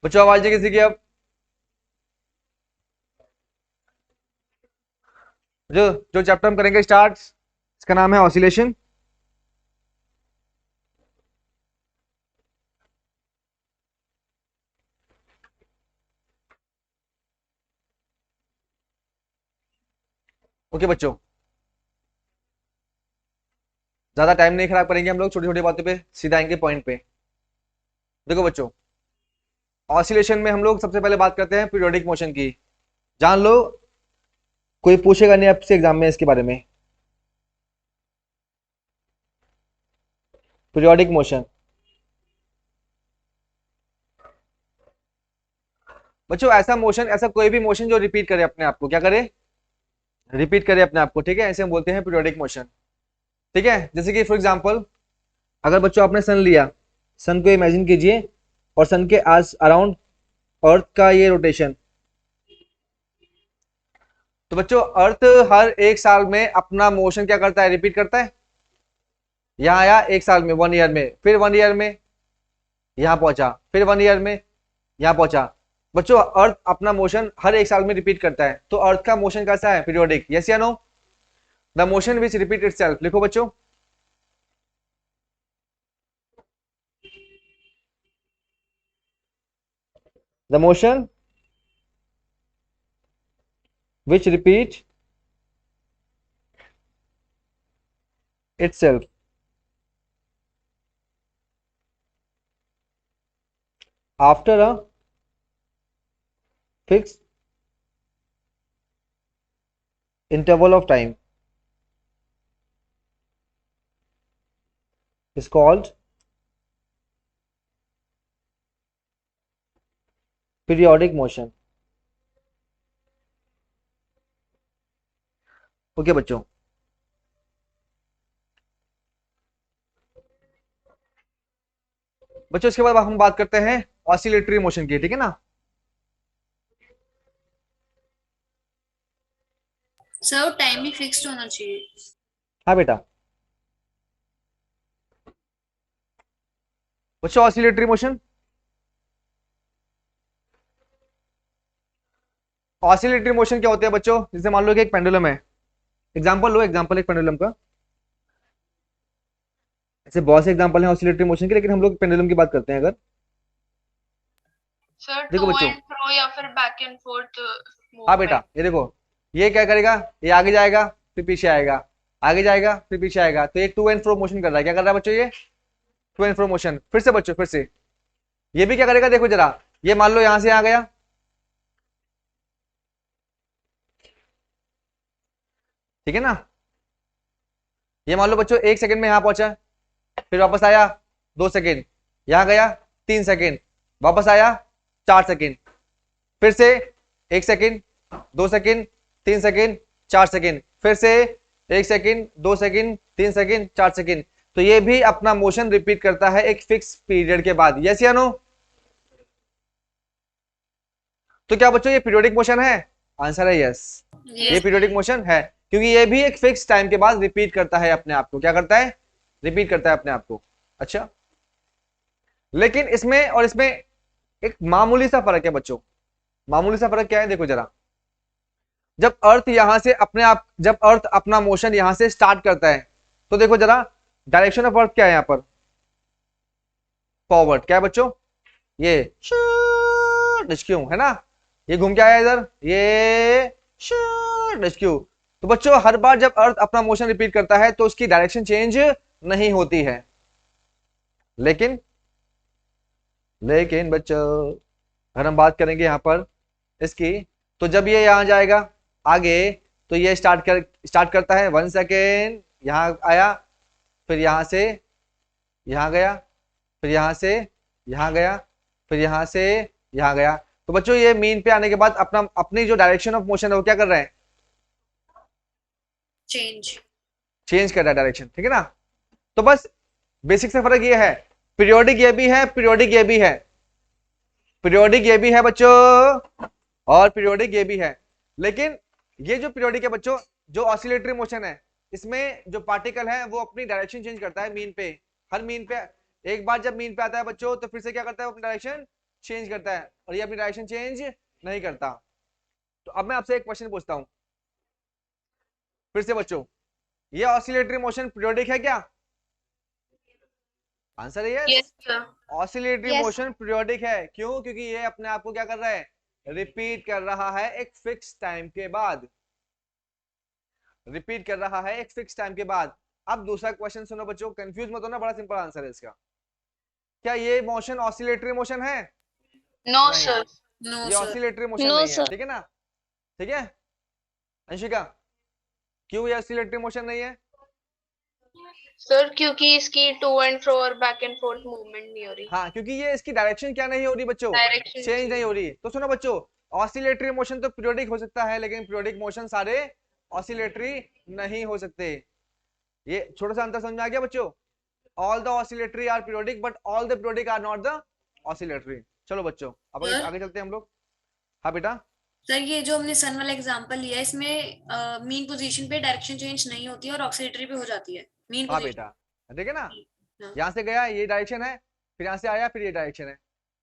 बच्चों आवाज नहीं किसी की अब? जो जो चैप्टर हम करेंगे स्टार्ट, इसका नाम है ऑसिलेशन। ओके बच्चों, ज्यादा टाइम नहीं खराब करेंगे हम लोग, छोटी छोटी बातों पे सीधा आएंगे पॉइंट पे। देखो बच्चों, ऑसिलेशन में हम लोग सबसे पहले बात करते हैं पीरियोडिक मोशन की। जान लो, कोई पूछेगा नहीं आपसे एग्जाम में इसके बारे में। पीरियोडिक मोशन बच्चों ऐसा मोशन, ऐसा कोई भी मोशन जो रिपीट करे अपने आप को, क्या करे? रिपीट करे अपने आप को, ठीक है, ऐसे हम बोलते हैं पीरियोडिक मोशन। ठीक है, जैसे कि फॉर एग्जांपल, अगर बच्चों आपने सन लिया, सन को इमेजिन कीजिए और सन के आस अराउंड अर्थ का ये रोटेशन। तो बच्चों अर्थ हर एक साल में अपना मोशन क्या करता है? रिपीट करता है। यहाँ आया एक साल में, 1 ईयर में, फिर 1 ईयर में यहाँ पहुंचा, फिर 1 ईयर में यहाँ पहुंचा। बच्चों अर्थ अपना मोशन हर एक साल में रिपीट करता है, तो अर्थ का मोशन कैसा है? पीरियोडिक। यस या no? The motion which repeat itself. लिखो बच्चों, the motion which repeat itself after a fixed interval of time is called periodic motion। Okay बच्चों, बच्चों इसके बाद हम बात करते हैं ऑसिलेटरी मोशन की, ठीक है ना? सर टाइम भी फिक्स्ड होना चाहिए। हाँ बेटा। बच्चों ऑसिलेटरी मोशन, ऑसिलेटरी मोशन क्या होते हैं बच्चों? जैसे मान लो कि एक पेंडुलम है, एग्जांपल लो, एग्जांपल एक पेंडुलम का। ऐसे बहुत से एग्जांपल हैं ऑसिलेटरी मोशन के, लेकिन हम लोग पेंडुलम की बात करते हैं अगर। सर देखो टू बच्चों, एंड फ्रो या फिर बैक एंड फोर्थ हाँ बेटा, मूवमेंट। ये देखो, ये क्या करेगा? ये आगे जाएगा, फिर पीछे आएगा, आगे जाएगा, फिर पीछे आएगा, तो ये टू एंड फ्रो मोशन कर रहा है। क्या कर रहा है बच्चों? ये टू एंड फ्रो मोशन। फिर से बच्चों, फिर से ये भी क्या करेगा? देखो जरा, ये मान लो यहां से आ गया, ठीक है ना? ये मान लो बच्चों 1 सेकंड में यहां पहुंचा, फिर वापस आया 2 सेकंड, यहां गया 3 सेकंड, वापस आया 4 सेकंड, फिर से 1 सेकंड, 2 सेकंड, 3 सेकंड, 4 सेकंड, फिर से 1 सेकंड, 2 सेकंड, 3 सेकंड, 4 सेकंड। तो ये भी अपना मोशन रिपीट करता है एक फिक्स पीरियड के बाद। यस या नो? तो क्या बच्चों ये पीरियोडिक मोशन है? आंसर है यस, ये यस। पीरियोडिक मोशन है, क्योंकि ये भी एक फिक्स टाइम के बाद रिपीट करता है अपने आप को। क्या करता है? रिपीट करता है अपने आप को। अच्छा, लेकिन इसमें और इसमें एक मामूली सा फर्क है बच्चों। मामूली सा फर्क क्या है? देखो जरा, जब अर्थ यहां से अपने आप, जब अर्थ अपना मोशन यहां से स्टार्ट करता है, तो देखो जरा, डायरेक्शन ऑफ अर्थ क्या है यहाँ पर? फॉरवर्ड। क्या है बच्चों? ये क्यों है ना? ये घूम के आया इधर, ये क्यों। तो बच्चों हर बार जब अर्थ अपना मोशन रिपीट करता है तो उसकी डायरेक्शन चेंज नहीं होती है। लेकिन लेकिन बच्चों, अगर हम बात करेंगे यहां पर इसकी, तो जब ये यहां जाएगा आगे, तो ये स्टार्ट करता है 1 सेकेंड, यहां आया, फिर यहां से यहां गया, फिर यहां से यहां गया, फिर यहां से यहां गया। तो बच्चों ये मीन पे आने के बाद अपना अपनी जो डायरेक्शन ऑफ मोशन है वो क्या कर रहे हैं? चेंज। चेंज कर रहा है डायरेक्शन, ठीक है ना? तो बस बेसिक से फर्क ये है, पीरियोडिक ये भी है, पीरियोडिक ये भी है, पीरियोडिक ये भी है बच्चों, और पीरियोडिक ये भी है। लेकिन ये जो पीरियोडिक है बच्चों, जो ऑसिलेटरी मोशन है, इसमें जो पार्टिकल है वो अपनी डायरेक्शन चेंज करता है मीन पे। हर मीन पे, एक बार जब मीन पे आता है बच्चों, तो फिर से क्या करता है? वो अपनी डायरेक्शन चेंज करता है और ये अपनी डायरेक्शन चेंज नहीं करता। तो अब मैं आपसे एक क्वेश्चन पूछता हूं फिर से बच्चों, ये ऑसिलेटरी मोशन पीरियोडिक है क्या? आंसर है yes. Yes, sir. Oscillatory Yes. Motion periodic है, क्यों? क्योंकि ये अपने आप को क्या कर रहा है, रिपीट कर रहा है एक फिक्स टाइम के बाद, रिपीट कर रहा है एक फिक्स टाइम के बाद। अब दूसरा क्वेश्चन सुनो बच्चों, कंफ्यूज मत होना, बड़ा सिंपल आंसर है इसका। क्या ये मोशन ऑसिलेटरी मोशन है? No, नहीं, sir. No, ये sir. ऑसिलेटरी मोशन No, नहीं है, sir. ठीक है ना? ठीक है अंशिका, क्यों ये ऑसिलेटरी मोशन नहीं है? सर क्योंकि इसकी टू एंड फ्रो और बैक एंड फोर्थ मूवमेंट नहीं हो रही, हाँ, क्योंकि ये इसकी डायरेक्शन क्या नहीं हो रही बच्चों, डायरेक्शन चेंज नहीं हो रही। तो सुनो बच्चों, ऑसिलेटरी मोशन तो पीरियोडिक हो सकता है, लेकिन पीरियोडिक मोशन सारे ऑसिलेटरी नहीं हो सकते। ये छोटा सा अंतर समझ में आ गया बच्चों? All the oscillatory are periodic but all the periodic are not the oscillatory. चलो बच्चों, अब आगे सर। आगे चलते हैं हम लोग। हाँ बेटा, सर ये जो हमने सन वाला एग्जांपल लिया है, इसमें मीन पोजीशन पे डायरेक्शन चेंज नहीं होती है और ऑक्सीलेटरी पे हो जाती है मीन हाँ पोजीशन। बेटा, ठीक है ना? हाँ। यहाँ से गया ये डायरेक्शन है, फिर यहाँ से आया फिर ये डायरेक्शन है,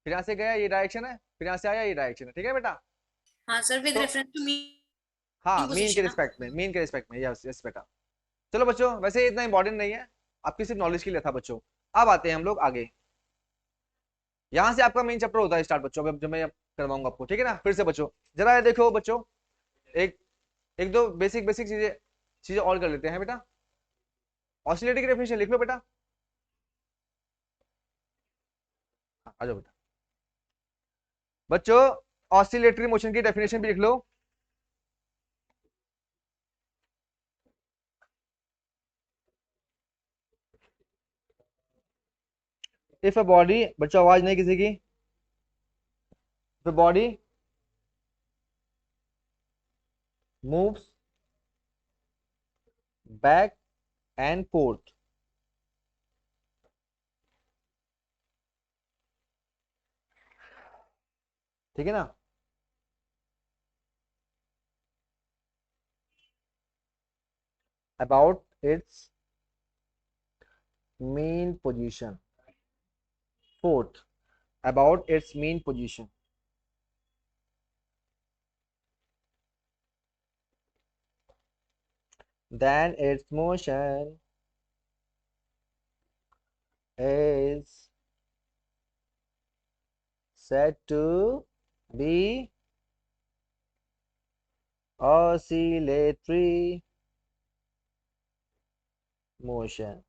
फिर यहाँ से गया ये डायरेक्शन है, फिर यहाँ से आया ये डायरेक्शन है, ठीक है बेटा? हाँ सर, विद तो रेफरेंस टू हाँ, मीन मीन के पोजीशन। रिस्पेक्ट में, मीन के रिस्पेक्ट में, यस यस बेटा। चलो बच्चों, वैसे इतना इंपॉर्टेंट नहीं है, आपकी सिर्फ नॉलेज के लिए था बच्चों। अब आते हैं हम लोग आगे। यहाँ से आपका मेन चैप्टर होता है स्टार्ट बच्चों, जो मैं करवाऊंगा आपको, ठीक है ना? फिर से बच्चों जरा ये देखो बच्चों, एक एक दो बेसिक बेसिक चीजें चीजें और कर लेते हैं बेटा। ऑसिलेटरी की डेफिनेशन लिख लो बेटा। हाँ, आ जाओ बेटा। बच्चों ऑसिलेटरी मोशन की डेफिनेशन भी लिख लो। इफ अ बॉडी, बच्चों आवाज नहीं किसी की, if a body moves back and fourth, ठीक है ना? About it's mean position, fourth about its mean position, then its motion is said to be oscillatory motion।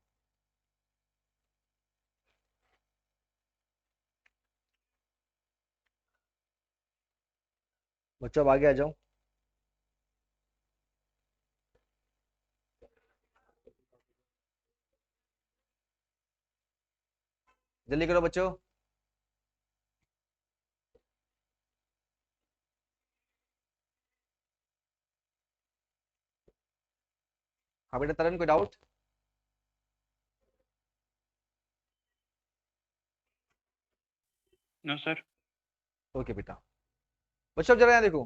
बच्चों अब आगे आ जाओ। जल्दी करो बच्चों। हाँ बेटा तरन, कोई डाउट? No sir. ओके बेटा। बच्चों अब जरा यहाँ देखो,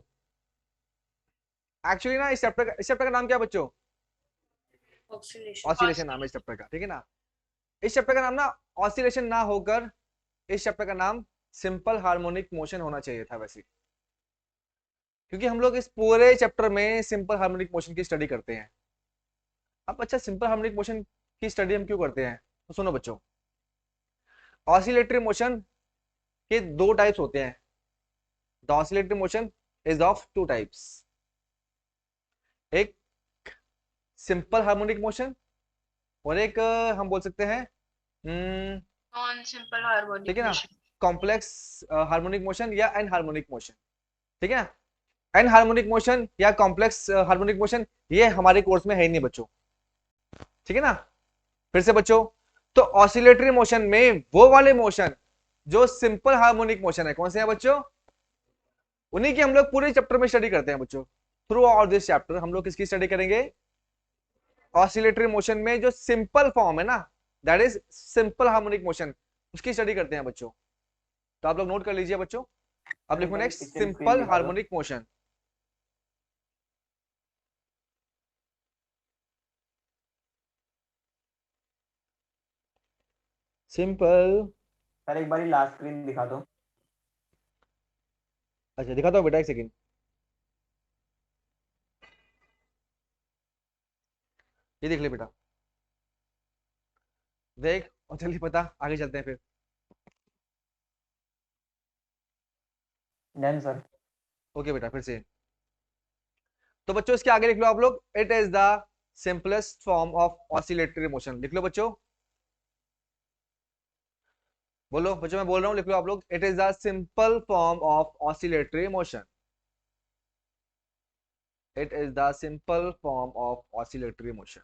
एक्चुअली ना इस चैप्टर का नाम क्या है बच्चों? ऑक्सीलेशन। ऑसिलेशन नाम है इस चैप्टर का, ठीक है ना? इस चैप्टर का नाम ना ऑसिलेशन ना होकर इस चैप्टर का नाम सिंपल हार्मोनिक मोशन होना चाहिए था वैसे, क्योंकि हम लोग इस पूरे चैप्टर में सिंपल हार्मोनिक मोशन की स्टडी करते हैं। अब अच्छा, सिंपल हार्मोनिक मोशन की स्टडी हम क्यों करते हैं? तो सुनो बच्चों, ऑसिलेटरी मोशन के दो टाइप्स होते हैं। The oscillatory motion is of two types, एक सिंपल हार्मोनिक मोशन और एक हम बोल सकते हैं नॉन सिंपल हार्मोनिक ठीक है ना, मोशन। कॉम्प्लेक्स हार्मोनिक मोशन या एन हार्मोनिक मोशन, ठीक है ना? एन हार्मोनिक मोशन या कॉम्प्लेक्स हार्मोनिक मोशन ये हमारे कोर्स में है ही नहीं बच्चों, ठीक है ना? फिर से बच्चों, तो ऑसिलेटरी मोशन में वो वाले मोशन जो सिंपल हार्मोनिक मोशन है, कौन से हैं बच्चों? उन्हीं की हम लोग पूरे चैप्टर में स्टडी करते हैं बच्चों। थ्रू आउट दिस चैप्टर हम लोग किसकी स्टडी करेंगे? ऑसिलेटरी मोशन में जो सिंपल फॉर्म है ना, that is simple harmonic motion, उसकी स्टडी करते हैं बच्चों। तो आप लोग नोट कर लीजिए बच्चों। अब लिखो next, simple harmonic motion. Simple sir एक बार लास्ट स्क्रीन दिखा दो। अच्छा दिखाता हूँ बेटा, एक सेकंड। ये देख ले बेटा, देख और जल्दी पता, आगे चलते हैं फिर। Done sir. ओके बेटा, फिर से। तो बच्चों इसके आगे लिख लो आप लोग, it is the simplest form of oscillatory motion. लिख लो बच्चों, बोलो बच्चों, मैं बोल रहा हूँ, लिख लो आप लोग, it is the simple form of oscillatory motion. It is the simple form of oscillatory motion.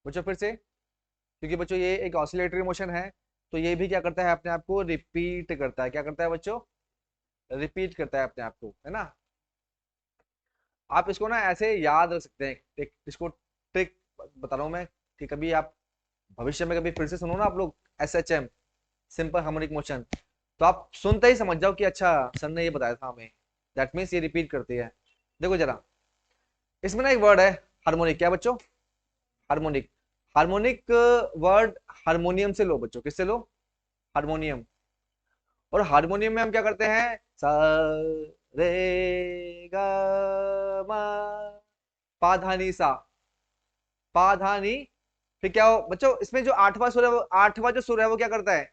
बच्चों फिर से, क्योंकि बच्चों ये एक ऑसिलेटरी मोशन है, तो ये भी क्या करता है, अपने आप को रिपीट करता है। क्या करता है बच्चों? रिपीट करता है अपने आप को, है ना। आप इसको ना ऐसे याद रख सकते हैं, एक इसको ट्रिक बता रहा हूं मैं, कि कभी आप भविष्य में कभी फिर से सुनो ना आप लोग, SHM, सिंपल हार्मोनिक मोशन, तो आप सुनते ही समझ जाओ कि अच्छा सर ने ये बताया था हमें, दैट मीन्स ये रिपीट करती है। देखो जरा, इसमें ना एक वर्ड है हार्मोनिक। क्या बच्चों? हार्मोनिक। हार्मोनिक वर्ड हारमोनियम से लो बच्चों, किससे लो? हारमोनियम। और हारमोनियम में हम क्या करते हैं? सा रे गा मा, पा धा नी सा, पा धा नी। फिर क्या हो बच्चों, इसमें जो आठवां सुर है, वो आठवां जो सुर है वो क्या करता है?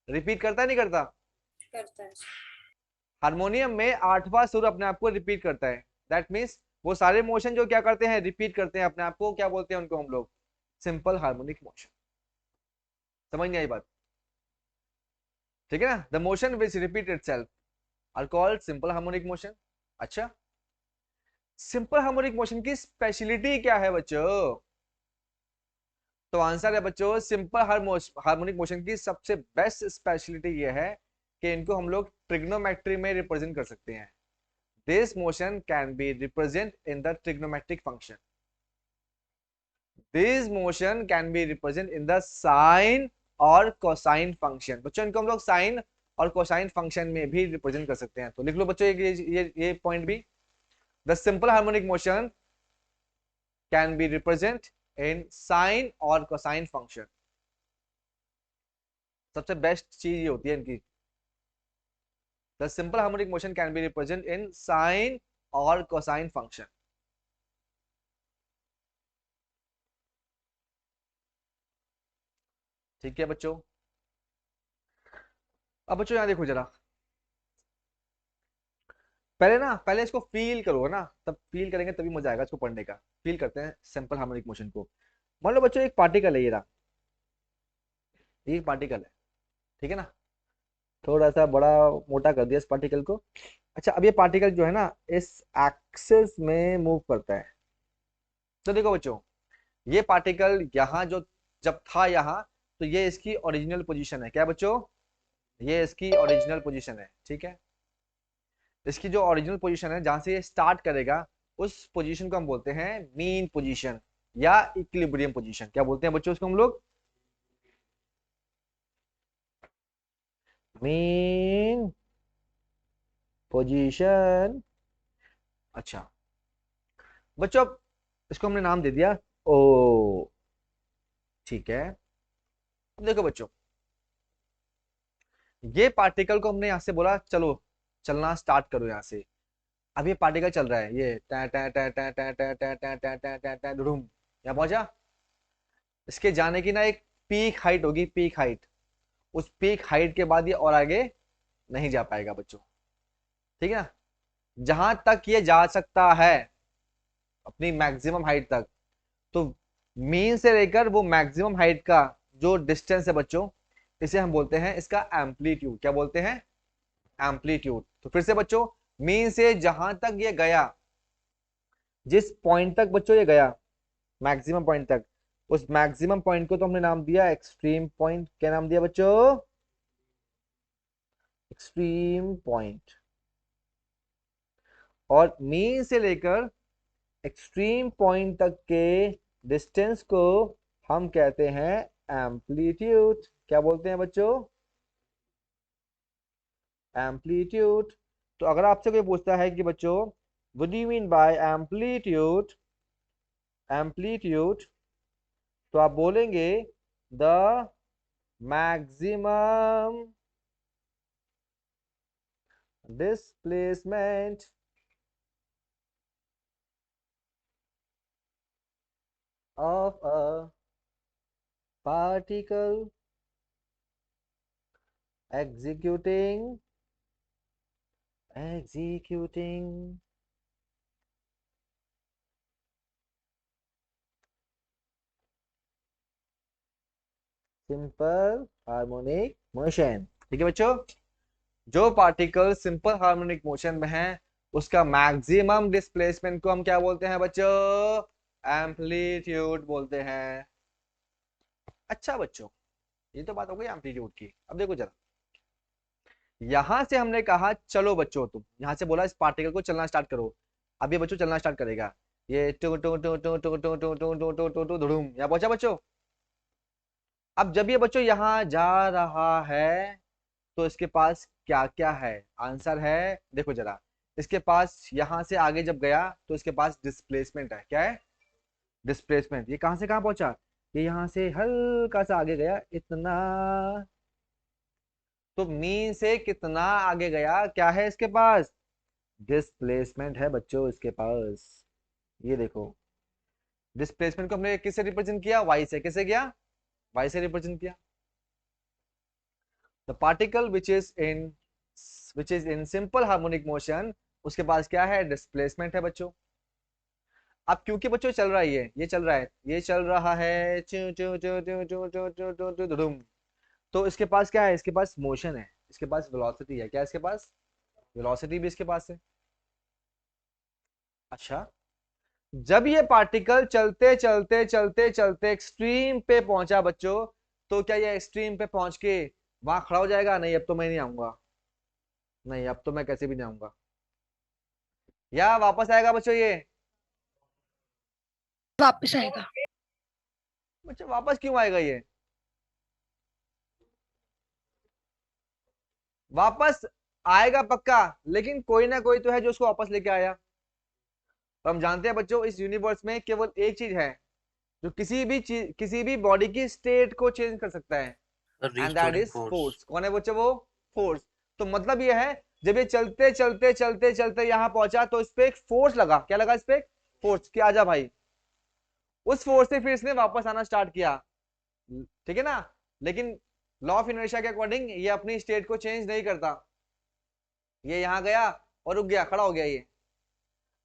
रिपीट करता है, नहीं करता? करता है। हारमोनियम में आठवां सुर अपने आप को रिपीट करता है। दैट मीन्स वो सारे मोशन जो क्या करते हैं, रिपीट करते हैं अपने आप को, क्या बोलते हैं उनको हम लोग? Simple harmonic motion. समझ नहीं आई बात? ठीक है ना। The motion which repeat itself are called simple harmonic motion. अच्छा, सिंपल हार्मोनिक मोशन की स्पेशलिटी क्या है बच्चों? तो आंसर है बच्चों, सिंपल हार्मोनिक मोशन की सबसे बेस्ट स्पेशलिटी ये है कि इनको हम लोग ट्रिग्नोमेट्री में रिप्रेजेंट कर सकते हैं। This motion can be represent in the trigonometric function. This motion can be represent in the sine और कोसाइन फंक्शन। बच्चों इनको हम लोग साइन और कोसाइन फंक्शन में भी रिप्रेजेंट कर सकते हैं। तो लिख लो बच्चों ये पॉइंट भी, the simple harmonic motion can be represent in sine और कोसाइन फंक्शन। सबसे बेस्ट चीज ये होती है इनकी, the simple harmonic motion can be represent in sine और कोसाइन फंक्शन। ठीक है बच्चों। अब बच्चों यहां देखो जरा, पहले इसको फील करो ना, तब फील करेंगे तभी मजा आएगा इसको पढ़ने का। फील करते हैं सिंपल हार्मोनिक मोशन को। मान लो बच्चों एक पार्टिकल है, ये रहा, ये पार्टिकल है, ठीक है ना। थोड़ा सा बड़ा मोटा कर दिया इस पार्टिकल को। अच्छा, अब ये पार्टिकल जो है ना, इस एक्सिस में मूव करता है। तो देखो बच्चों, ये पार्टिकल यहाँ जो जब था यहाँ, तो ये इसकी ओरिजिनल पोजीशन है। क्या बच्चों? ये इसकी ओरिजिनल पोजीशन है, ठीक है। इसकी जो ओरिजिनल पोजीशन है, जहां से ये स्टार्ट करेगा, उस पोजीशन को हम बोलते हैं मीन पोजीशन या इक्विलिब्रियम पोजीशन। क्या बोलते हैं बच्चों उसको हम लोग? Mean position. अच्छा बच्चों, अब इसको हमने नाम दे दिया ओ, ठीक है। अब देखो बच्चों, ये पार्टिकल को हमने यहां से बोला चलो चलना स्टार्ट करो यहां से। अब ये पार्टिकल चल रहा है, ये टा टा टा टा टा टा टा टा टा टा टा टा धुडुम, यहाँ पहुंचा। इसके जाने की ना एक पीक हाइट होगी, पीक हाइट। उस पीक हाइट के बाद ये और आगे नहीं जा पाएगा बच्चों, ठीक है ना। जहां तक ये जा सकता है, अपनी मैक्सिमम हाइट तक, तो मीन से लेकर वो मैक्सिमम हाइट का जो डिस्टेंस है बच्चों, इसे हम बोलते हैं इसका एम्पलीट्यूड। क्या बोलते हैं? एम्पलीट्यूड। तो फिर से बच्चों, मीन से जहां तक ये गया, जिस पॉइंट तक बच्चों ये गया, मैक्सिमम पॉइंट तक, उस मैक्सिमम पॉइंट को तो हमने नाम दिया एक्सट्रीम पॉइंट। क्या नाम दिया बच्चों? Extreme point. और मीन से लेकर एक्सट्रीम पॉइंट तक के डिस्टेंस को हम कहते हैं एम्पलीट्यूड। क्या बोलते हैं बच्चों? एम्पलीट्यूड। तो अगर आपसे कोई पूछता है कि बच्चों what do you mean by amplitude, amplitude तो आप बोलेंगे the maximum displacement of a particle executing simple harmonic motion। ठीक है बच्चों, जो पार्टिकल सिंपल हार्मोनिक मोशन में है उसका मैक्सिमम डिस्प्लेसमेंट को हम क्या बोलते हैं बच्चों? एम्पलीट्यूड बोलते हैं। अच्छा बच्चों, ये तो बात हो गई एम्पलीट्यूड की। अब देखो जरा, यहां से हमने कहा चलो बच्चों, तुम यहां से बोला इस पार्टिकल को चलना स्टार्ट करो। अब ये बच्चों चलना स्टार्ट करेगा, ये टू टू टू टू टू टू टू टू टू टू टू टू धुड़ुम, यहाँ पहुंचा बच्चों। अब जब ये बच्चों यहाँ जा रहा है तो इसके पास क्या क्या है? आंसर है, देखो जरा, इसके पास यहां से आगे जब गया तो इसके पास डिस्प्लेसमेंट है। क्या है? डिस्प्लेसमेंट। ये कहां से कहां पहुंचा? ये यहां से हल्का सा आगे गया, इतना। तो मीन से कितना आगे गया? क्या है इसके पास? डिस्प्लेसमेंट है बच्चों इसके पास। ये देखो, डिस्प्लेसमेंट को हमने किससे रिप्रेजेंट किया? वाई से। किससे किया? वाई से रिप्रेजेंट किया। The particle which is in simple harmonic motion, उसके पास क्या है? डिस्प्लेसमेंट है बच्चों। अब क्योंकि बच्चों चल रहा है, ये चल रहा है, ये चल रहा है चू चू चू चू चू चू चू चू चू धुडुम, तो इसके पास क्या है? इसके पास मोशन है, इसके पास वेलोसिटी है। क्या है इसके पास? वेलोसिटी भी इसके पास है। अच्छा, जब ये पार्टिकल चलते चलते चलते चलते एक्सट्रीम पे पहुंचा बच्चों, तो क्या ये एक्सट्रीम पे पहुंच के वहां खड़ा हो जाएगा? नहीं, अब तो मैं नहीं आऊंगा। नहीं, अब तो मैं कैसे भी नहीं आऊंगा। या वापस आएगा बच्चों ये? वापस आएगा। बच्चों वापस क्यों आएगा ये? वापस आएगा पक्का, लेकिन कोई ना कोई तो है जो उसको वापस लेके आया। और हम जानते हैं बच्चों, इस यूनिवर्स में केवल एक चीज है जो किसी भी चीज, किसी भी बॉडी की स्टेट को चेंज कर सकता है, and that restoring is force. Force. कौन है बच्चों वो? फोर्स। तो मतलब ये है, जब ये चलते चलते चलते चलते यहां पहुंचा तो इस पे एक फोर्स लगा। क्या लगा इस पे? फोर्स। कि आजा भाई। उस फोर्स से फिर इसने वापस आना स्टार्ट किया। ठीक है ना? लेकिन लॉ ऑफ इनर्शिया के अकॉर्डिंग ये अपनी स्टेट को चेंज नहीं करता। ये यहां गया और रुक गया, खड़ा हो गया ये।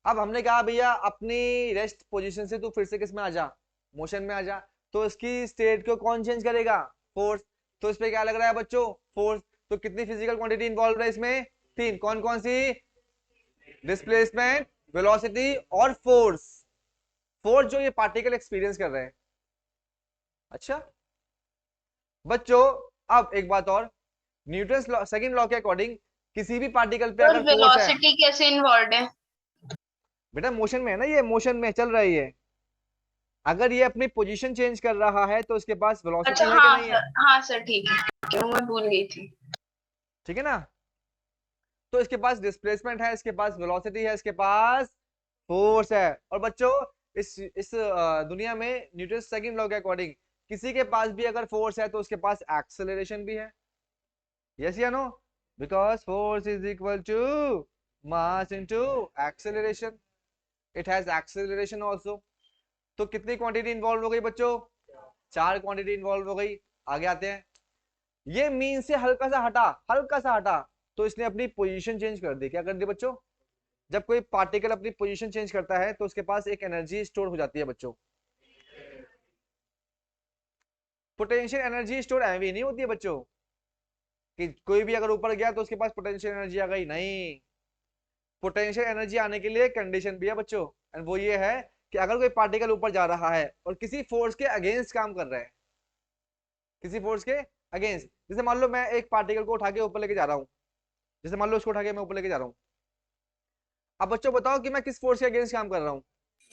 अब हमने कहा भैया अपनी रेस्ट पोजीशन से तू फिर से किस में आ जा? मोशन में आ जा। तो इसकी स्टेट को कौन चेंज करेगा? फोर्स। तो इस पे क्या लग रहा है बच्चों? फोर्स। तो कितनी फिजिकल क्वांटिटी इन्वॉल्व है इसमें? तीन। कौन कौन सी? डिस्प्लेसमेंट, वेलोसिटी और फोर्स। फोर्स जो ये पार्टिकल एक्सपीरियंस कर रहे हैं। अच्छा बच्चों, अब एक बात और, न्यूटन लॉ, सेकंड लॉ के अकॉर्डिंग किसी भी पार्टिकल पे और अगर फोर्स है, वेलोसिटी कैसे इन्वॉल्व है? बेटा मोशन में है ना, ये मोशन में चल रही है। अगर ये अपनी पोजीशन चेंज कर रहा है तो उसके पास वेलोसिटी अच्छा, है कि नहीं है? हाँ सर, ठीक है, मैं भूल गई थी। ठीक है ना? तो इसके पास डिस्प्लेसमेंट है, इसके पास वेलोसिटी है, इसके पास फोर्स है। और बच्चों, इस दुनिया में न्यूटन सेकंड लॉ के अकॉर्डिंग किसी के पास भी अगर फोर्स है तो उसके पास एक्सेलरेशन भी है। यस या no? Because force is equal to mass into acceleration. It has acceleration also. तो कितनी क्वांटिटी इन्वॉल्व हो गई बच्चों? चार क्वांटिटी इन्वॉल्व हो गई। आगे आते हैं, ये मीन से हल्का सा हटा, हल्का सा हटा, तो इसने अपनी पोजीशन चेंज कर दी। क्या कर दी बच्चों? जब कोई पार्टिकल अपनी पोजीशन चेंज करता है तो उसके पास एक एनर्जी स्टोर हो जाती है बच्चों। पोटेंशियल एनर्जी स्टोर ऐवी नहीं होती है बच्चों कि कोई भी अगर ऊपर गया तो उसके पास पोटेंशियल एनर्जी आ गई। नहीं, पोटेंशियल एनर्जी आने के लिए कंडीशन भी है बच्चों, एंड वो ये है कि अगर कोई पार्टिकल ऊपर जा रहा है और किसी फोर्स के अगेंस्ट काम कर रहा है, किसी फोर्स के अगेंस्ट, जैसे मान लो मैं एक पार्टिकल को उठा के ऊपर लेके जा रहा हूं, जैसे मान लो उसको उठा के मैं ऊपर लेके जा रहा हूं। अब बच्चों बताओ कि मैं किस फोर्स के अगेंस्ट काम कर रहा हूँ?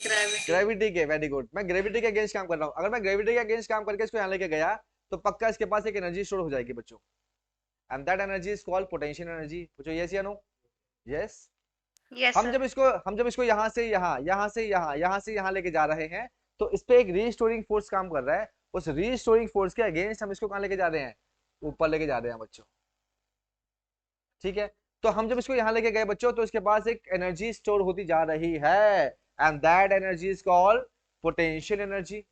ग्रेविटी। ग्रेविटी के। वेरी गुड, मैं ग्रेविटी के अगेंस्ट काम कर रहा हूँ। अगर मैं ग्रेविटी के अगेंस्ट काम करके इसको यहाँ लेके गया तो पक्का इसके पास एक एनर्जी स्टोर हो जाएगी बच्चों, and that energy is called potential energy. बच्चों यस या नो? यस। यस हम सर। जब इसको यहाँ से यहाँ, यहाँ से यहाँ, यहाँ से यहाँ लेके जा रहे हैं तो इस पे एक रीस्टोरिंग फोर्स काम कर रहा है, उस रीस्टोरिंग फोर्स के अगेंस्ट हम इसको कहां लेके जा रहे हैं, ऊपर लेके जा रहे हैं बच्चों। ठीक है, तो हम जब इसको यहां लेके गए बच्चों, तो इसके पास एक एनर्जी स्टोर होती जा रही है, and that energy is called potential energy.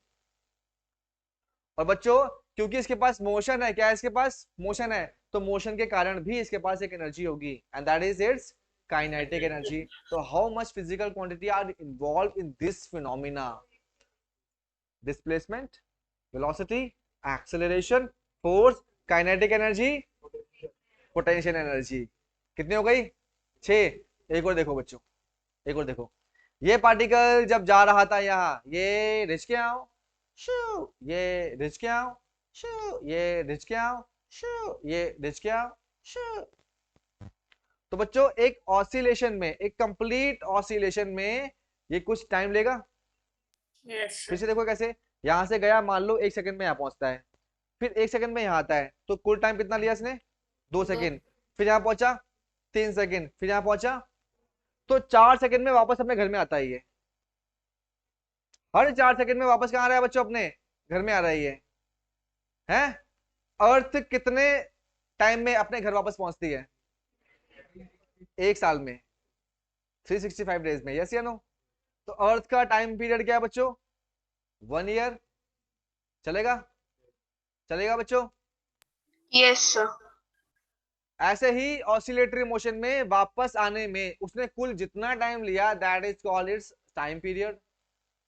और बच्चों क्योंकि इसके पास मोशन है, क्या है इसके पास, मोशन है, तो मोशन के कारण भी इसके पास एक एनर्जी होगी, and that is its kinetic energy. तो how much physical quantity are involved in this phenomena, displacement, velocity, acceleration, force, kinetic energy, potential energy. कितनी हो गई, 6। एक और देखो बच्चों, एक और देखो, ये पार्टिकल जब जा रहा था यहाँ, ये रिच के आओ शू, ये रिच के आओ शू, ये रिच के आओ शू, ये रिच के आओ शू। तो बच्चों एक ऑसिलेशन में, एक कंप्लीट ऑसिलेशन में ये कुछ टाइम लेगा। यस फिर से देखो कैसे, यहां से गया, मान लो 1 सेकंड में यहाँ पहुंचता है, फिर 1 सेकंड में यहाँ आता है, तो कुल टाइम कितना लिया इसने, 2 सेकंड। फिर यहाँ पहुंचा 3 सेकंड, फिर यहाँ पहुंचा, तो 4 सेकंड में वापस अपने घर में आता है ये। हर 4 सेकंड में वापस कहाँ आ रहा है बच्चों, अपने घर में आ रहा है ये है। अर्थ कितने टाइम में अपने घर वापस पहुंचती है, 1 साल में, 365 डेज में, यस या नो। तो अर्थ का टाइम पीरियड क्या है बच्चों, 1 ईयर। चलेगा, चलेगा बच्चों। Yes sir. ऐसे ही ऑसिलेटरी मोशन में वापस आने में उसने कुल जितना टाइम लिया, that is called its time period,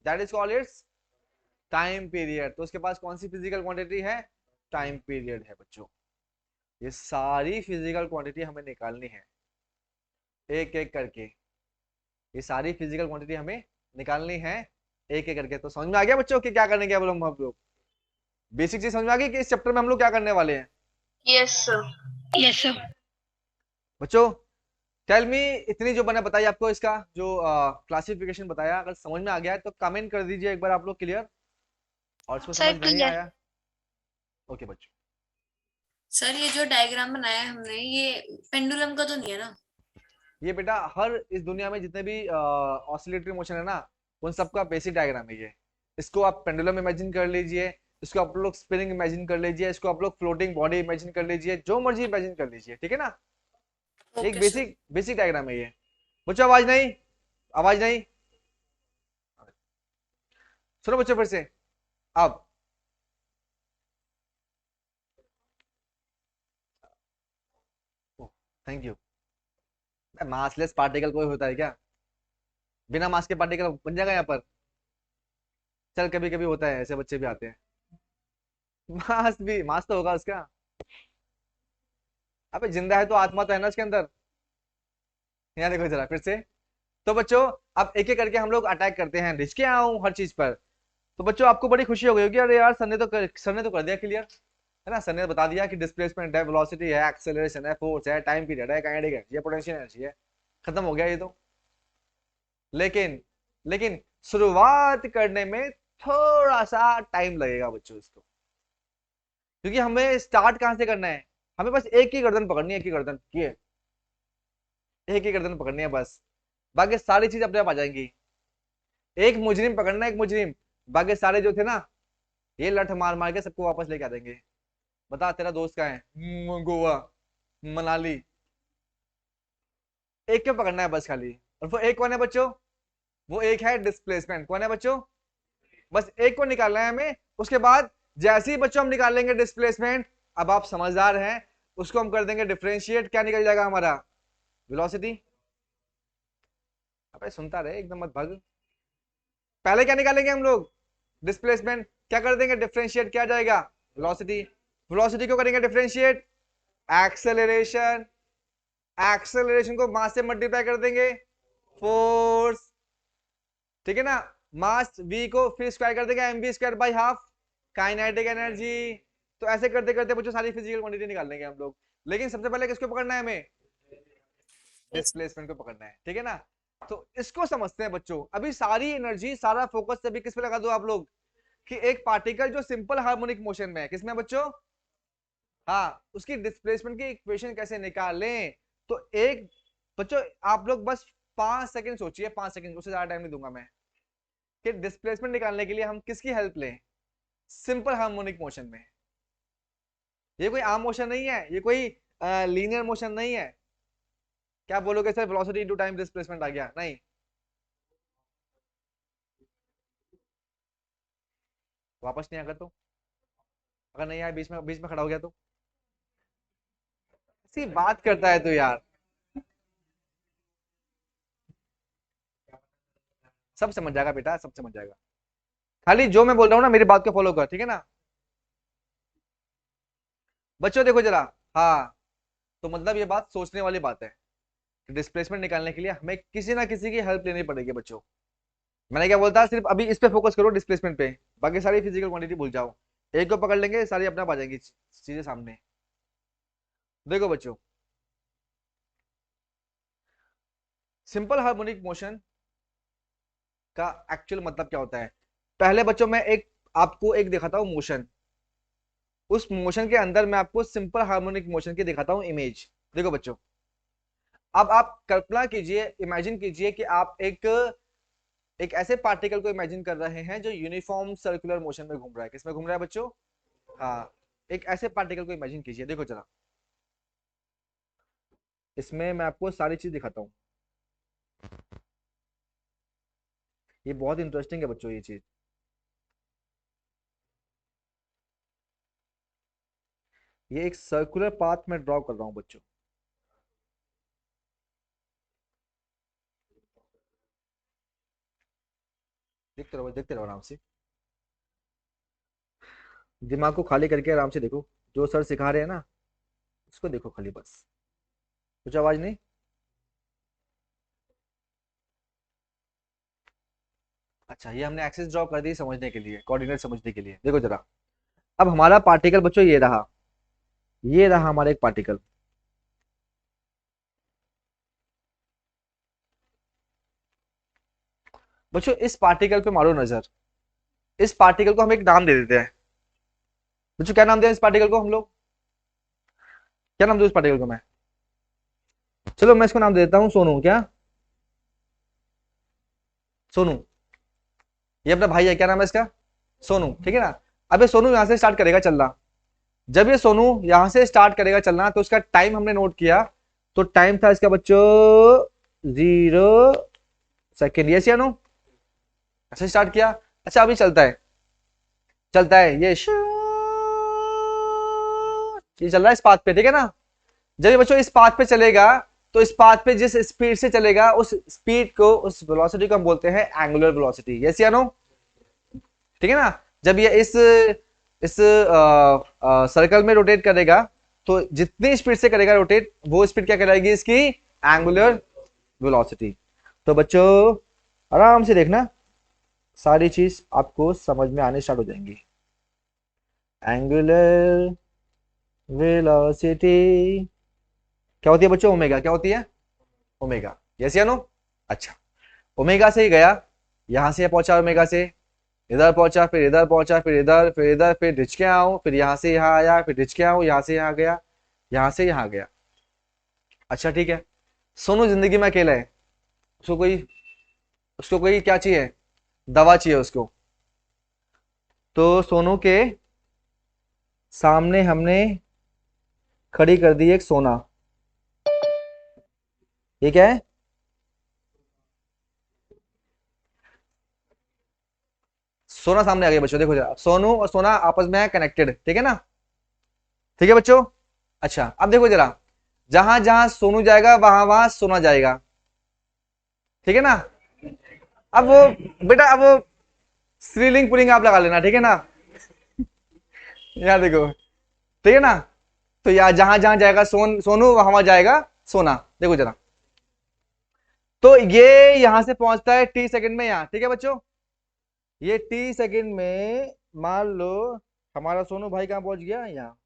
that is called its time period. तो उसके पास कौन सी फिजिकल क्वांटिटी है, टाइम पीरियड है बच्चों। ये सारी फिजिकल क्वांटिटी हमें निकालनी है एक एक करके, ये सारी फिजिकल क्वांटिटी हमें निकालनी है एक एक करके। तो समझ में आ गया बच्चों कि क्या करने के हम लोग, बेसिक चीज समझ में आ गई कि इस चैप्टर में हम लोग क्या करने वाले हैं। Yes sir. Yes sir. बच्चों टेल मी, इतनी जो मैंने बताई आपको, इसका जो क्लासिफिकेशन बताया, अगर समझ में आ गया है तो कमेंट कर दीजिए एक बार आप लोग क्लियर, और इसको समझ नहीं क्लियर। आया, ओके बच्चों। सर ये जो डायग्राम बनाया है हमने, ये पेंडुलम का तो नहीं है ना। ये बेटा हर इस दुनिया में जितने भी ऑसिलेटरी मोशन है ना, उन सबका बेसिक डायग्राम है ये। इसको आप पेंडुलम इमेजिन कर लीजिए, इसको आप लोग स्पिनिंग इमेजिन कर लीजिए, इसको आप लोग फ्लोटिंग बॉडी इमेजिन कर लीजिए, जो मर्जी इमेजिन कर लीजिए, ठीक है ना। एक okay sir. Basic basic diagram है ये बच्चों। आवाज नहीं, आवाज नहीं, सुनो बच्चों फिर से। अब थैंक यू। मासलेस पार्टिकल कोई होता है क्या, बिना मास के पार्टिकल बन जाएगा यहाँ पर, चल कभी कभी होता है, ऐसे बच्चे भी आते हैं। मास भी, मास तो होगा उसका। अबे जिंदा है तो आत्मा तो है ना उसके अंदर। यहाँ देखो जरा फिर से। तो बच्चों अब एक एक करके हम लोग अटैक करते हैं, रिच के आऊं हर चीज पर। तो बच्चों आपको बड़ी खुशी हो गई होगी, अरे यार सर ने तो कर दिया क्लियर, है ना। सर ने बता दिया कि डिस्प्लेसमेंट है, वेलोसिटी है, एक्सेलरेशन है, फोर्स है, टाइम पीरियड है, काइनेटिक एनर्जी है, पोटेंशियल एनर्जी है, खत्म हो गया ये तो। लेकिन लेकिन शुरुआत करने में थोड़ा सा टाइम लगेगा बच्चों इसको, क्योंकि हमें स्टार्ट कहां से करना है, हमें बस एक ही गर्दन पकड़नी है, एक ही गर्दन की है, एक ही गर्दन पकड़नी है बस, बाकी सारी चीज अपने आप आ जाएंगी। एक मुजरिम पकड़ना है, एक मुजरिम, बाकी सारे जो थे ना, ये लठ मार मार के सबको वापस लेके आ देंगे। बता तेरा दोस्त कहाँ है, गोवा, मनाली, एक को पकड़ना है बस खाली। और वो एक कौन है बच्चों, वो एक है डिस्प्लेसमेंट। कौन है बच्चों, बस एक को निकालना है हमें। उसके बाद जैसे ही बच्चों हम निकाल लेंगे डिस्प्लेसमेंट, अब आप समझदार हैं, उसको हम कर देंगे डिफरेंशिएट, क्या निकल जाएगा हमारा, वेलोसिटी। अबे सुनता रहे, एकदम मत भाग। पहले क्या निकालेंगे हम लोग, डिस्प्लेसमेंट, क्या कर देंगे डिफरेंशिएट, क्या जाएगा, वेलोसिटी। वेलोसिटी को करेंगे डिफरेंशिएट, एक्सेलरेशन, एक्सेलरेशन को मास से मल्टीप्लाई कर देंगे, फोर्स, ठीक है ना। मास v को फिर स्क्वायर कर देंगे, mv square by half, kinetic energy. तो ऐसे करते करते बच्चों सारी फिजिकल क्वांटिटी निकाल लेंगे हम लोग। लेकिन सबसे पहले किसको पकड़ना है हमें, डिस्प्लेसमेंट को पकड़ना है, ठीक है ना। तो इसको समझते हैं बच्चों। अभी सारी एनर्जी, सारा फोकस अभी किस पे लगा दो आप लोग, कि एक पार्टिकल जो सिंपल हार्मोनिक मोशन में है, किसमें बच्चों, हाँ, उसकी डिस्प्लेसमेंट की इक्वेशन कैसे निकालें। तो एक बच्चों आप लोग बस 5 सेकंड सोचिए, 5 सेकंड, उससे ज्यादा टाइम नहीं दूंगा मैं। कि डिस्प्लेसमेंट निकालने के लिए हम किसकी हेल्प लें? सिंपल हार्मोनिक मोशन में। ये कोई आम मोशन नहीं है, ये कोई लीनियर मोशन नहीं है। क्या बोलोगे sir, velocity into time displacement आ गया? नहीं। वापस नहीं आएगा तो? अगर नहीं आया, बीच में खड़ा हो गया तो? सी बात करता है तू यार। सब समझ जाएगा बेटा, सब समझ जाएगा। खाली जो मैं बोल रहा हूँ ना, मेरी बात को फॉलो कर, ठीक है ना बच्चों? देखो जरा। हाँ, तो मतलब ये बात सोचने वाली बात है। डिस्प्लेसमेंट निकालने के लिए हमें किसी ना किसी की हेल्प लेनी पड़ेगी बच्चों। मैंने क्या बोलता, सिर्फ अभी इस पे फोकस करो, डिस्प्लेसमेंट पे। बाकी सारी फिजिकल क्वांटिटी भूल जाओ। एक को पकड़ लेंगे, सारी अपने आप आ जाएंगी चीजें सामने। देखो बच्चों, सिंपल हार्मोनिक मोशन का एक्चुअल मतलब क्या होता है? पहले बच्चों मैं एक आपको एक दिखाता हूँ मोशन। उस मोशन के अंदर मैं आपको सिंपल हार्मोनिक मोशन की दिखाता हूँ इमेज। देखो बच्चों, अब आप कल्पना कीजिए, इमेजिन कीजिए कि आप एक ऐसे पार्टिकल को इमेजिन कर रहे हैं जो यूनिफॉर्म सर्कुलर मोशन में घूम रहा है। किसमें घूम रहा है बच्चों? हाँ, एक ऐसे पार्टिकल को इमेजिन कीजिए। देखो जरा, इसमें मैं आपको सारी चीज दिखाता हूँ। ये बहुत इंटरेस्टिंग है बच्चों, ये चीज। ये एक सर्कुलर पाथ में ड्रॉ कर रहा हूँ बच्चों। देखते रहो आराम से। दिमाग को खाली करके आराम से देखो। जो सर सिखा रहे हैं ना, उसको देखो खाली बस। कुछ आवाज नहीं? अच्छा, ये हमने एक्सिस ड्रॉ कर दी समझने के लिए, कोऑर्डिनेट समझने के लिए। देखो जरा, अब हमारा पार्टिकल बच्चों ये रहा। ये रहा हमारा एक पार्टिकल। बच्चों इस पार्टिकल पे मारो नजर। इस पार्टिकल को हम एक नाम दे देते हैं। बच्चों क्या नाम दें इस पार्टिकल को हम लोग? क्या नाम दूं इस पार्टिकल को मैं? चलो मैं इसको नाम दे देता हूं सोनू। क्या? सोनू। ये अपना भाई है, क्या नाम है इसका? सोनू, ठीक है ना? अब ये सोनू यहां से स्टार्ट करेगा चलना। जब ये सोनू यहां से स्टार्ट करेगा चलना, तो इसका टाइम हमने नोट किया। तो टाइम था इसका बच्चों 0 सेकेंड। यस या नो? ऐसे स्टार्ट किया। अच्छा, अभी चलता है, चलता है ये चल रहा है इस पाथ पे, ठीक है ना? जब ये बच्चों इस पाथ पे चलेगा, तो इस पाथ पे जिस स्पीड से चलेगा, उस स्पीड को, उस वेलोसिटी को हम बोलते हैं एंगुलर वेलोसिटी। यस या नो? ठीक है ना? जब ये इस सर्कल में रोटेट करेगा, तो जितनी स्पीड से करेगा रोटेट, वो स्पीड क्या कहलाएगी इसकी? Angular velocity. तो बच्चों आराम से देखना, सारी चीज आपको समझ में आने स्टार्ट हो जाएंगी। एंगुलर वेलोसिटी क्या होती है बच्चों? ओमेगा। क्या होती है? ओमेगा। यस या नो? अच्छा, ओमेगा से ही गया, यहां से पहुंचा, ओमेगा से इधर पहुंचा, फिर इधर पहुंचा, फिर इधर, फिर इधर, फिर रिच के आऊं, फिर यहां से यहां आया, फिर रिच के आऊं, यहां से यहां गया, यहां से यहां गया। अच्छा ठीक है, सोनू जिंदगी में अकेला है। उसको कोई उसको कोई क्या चाहिए? दवा चाहिए उसको। तो सोनू के सामने हमने खड़ी कर दी एक सोना। ये क्या है? सोना सामने आ गया बच्चों। देखो जरा, सोनू और सोना आपस में है कनेक्टेड, ठीक है ना? ठीक है बच्चों? अच्छा, अब देखो जरा, जहां जहां सोनू जाएगा, वहां वहां सोना जाएगा, ठीक है ना? अब वो बेटा, अब वो स्त्रीलिंग पुलिंग आप लगा लेना, ठीक है ना? यार देखो, ठीक है ना? तो यार जहां जहां जाएगा सोनू, वहां वहां जाएगा सोना। देखो जरा, तो ये यहां से पहुंचता है टी सेकंड में यहां, ठीक है बच्चों? ये टी सेकंड में मान लो हमारा सोनू भाई कहां पहुंच गया? यहाँ।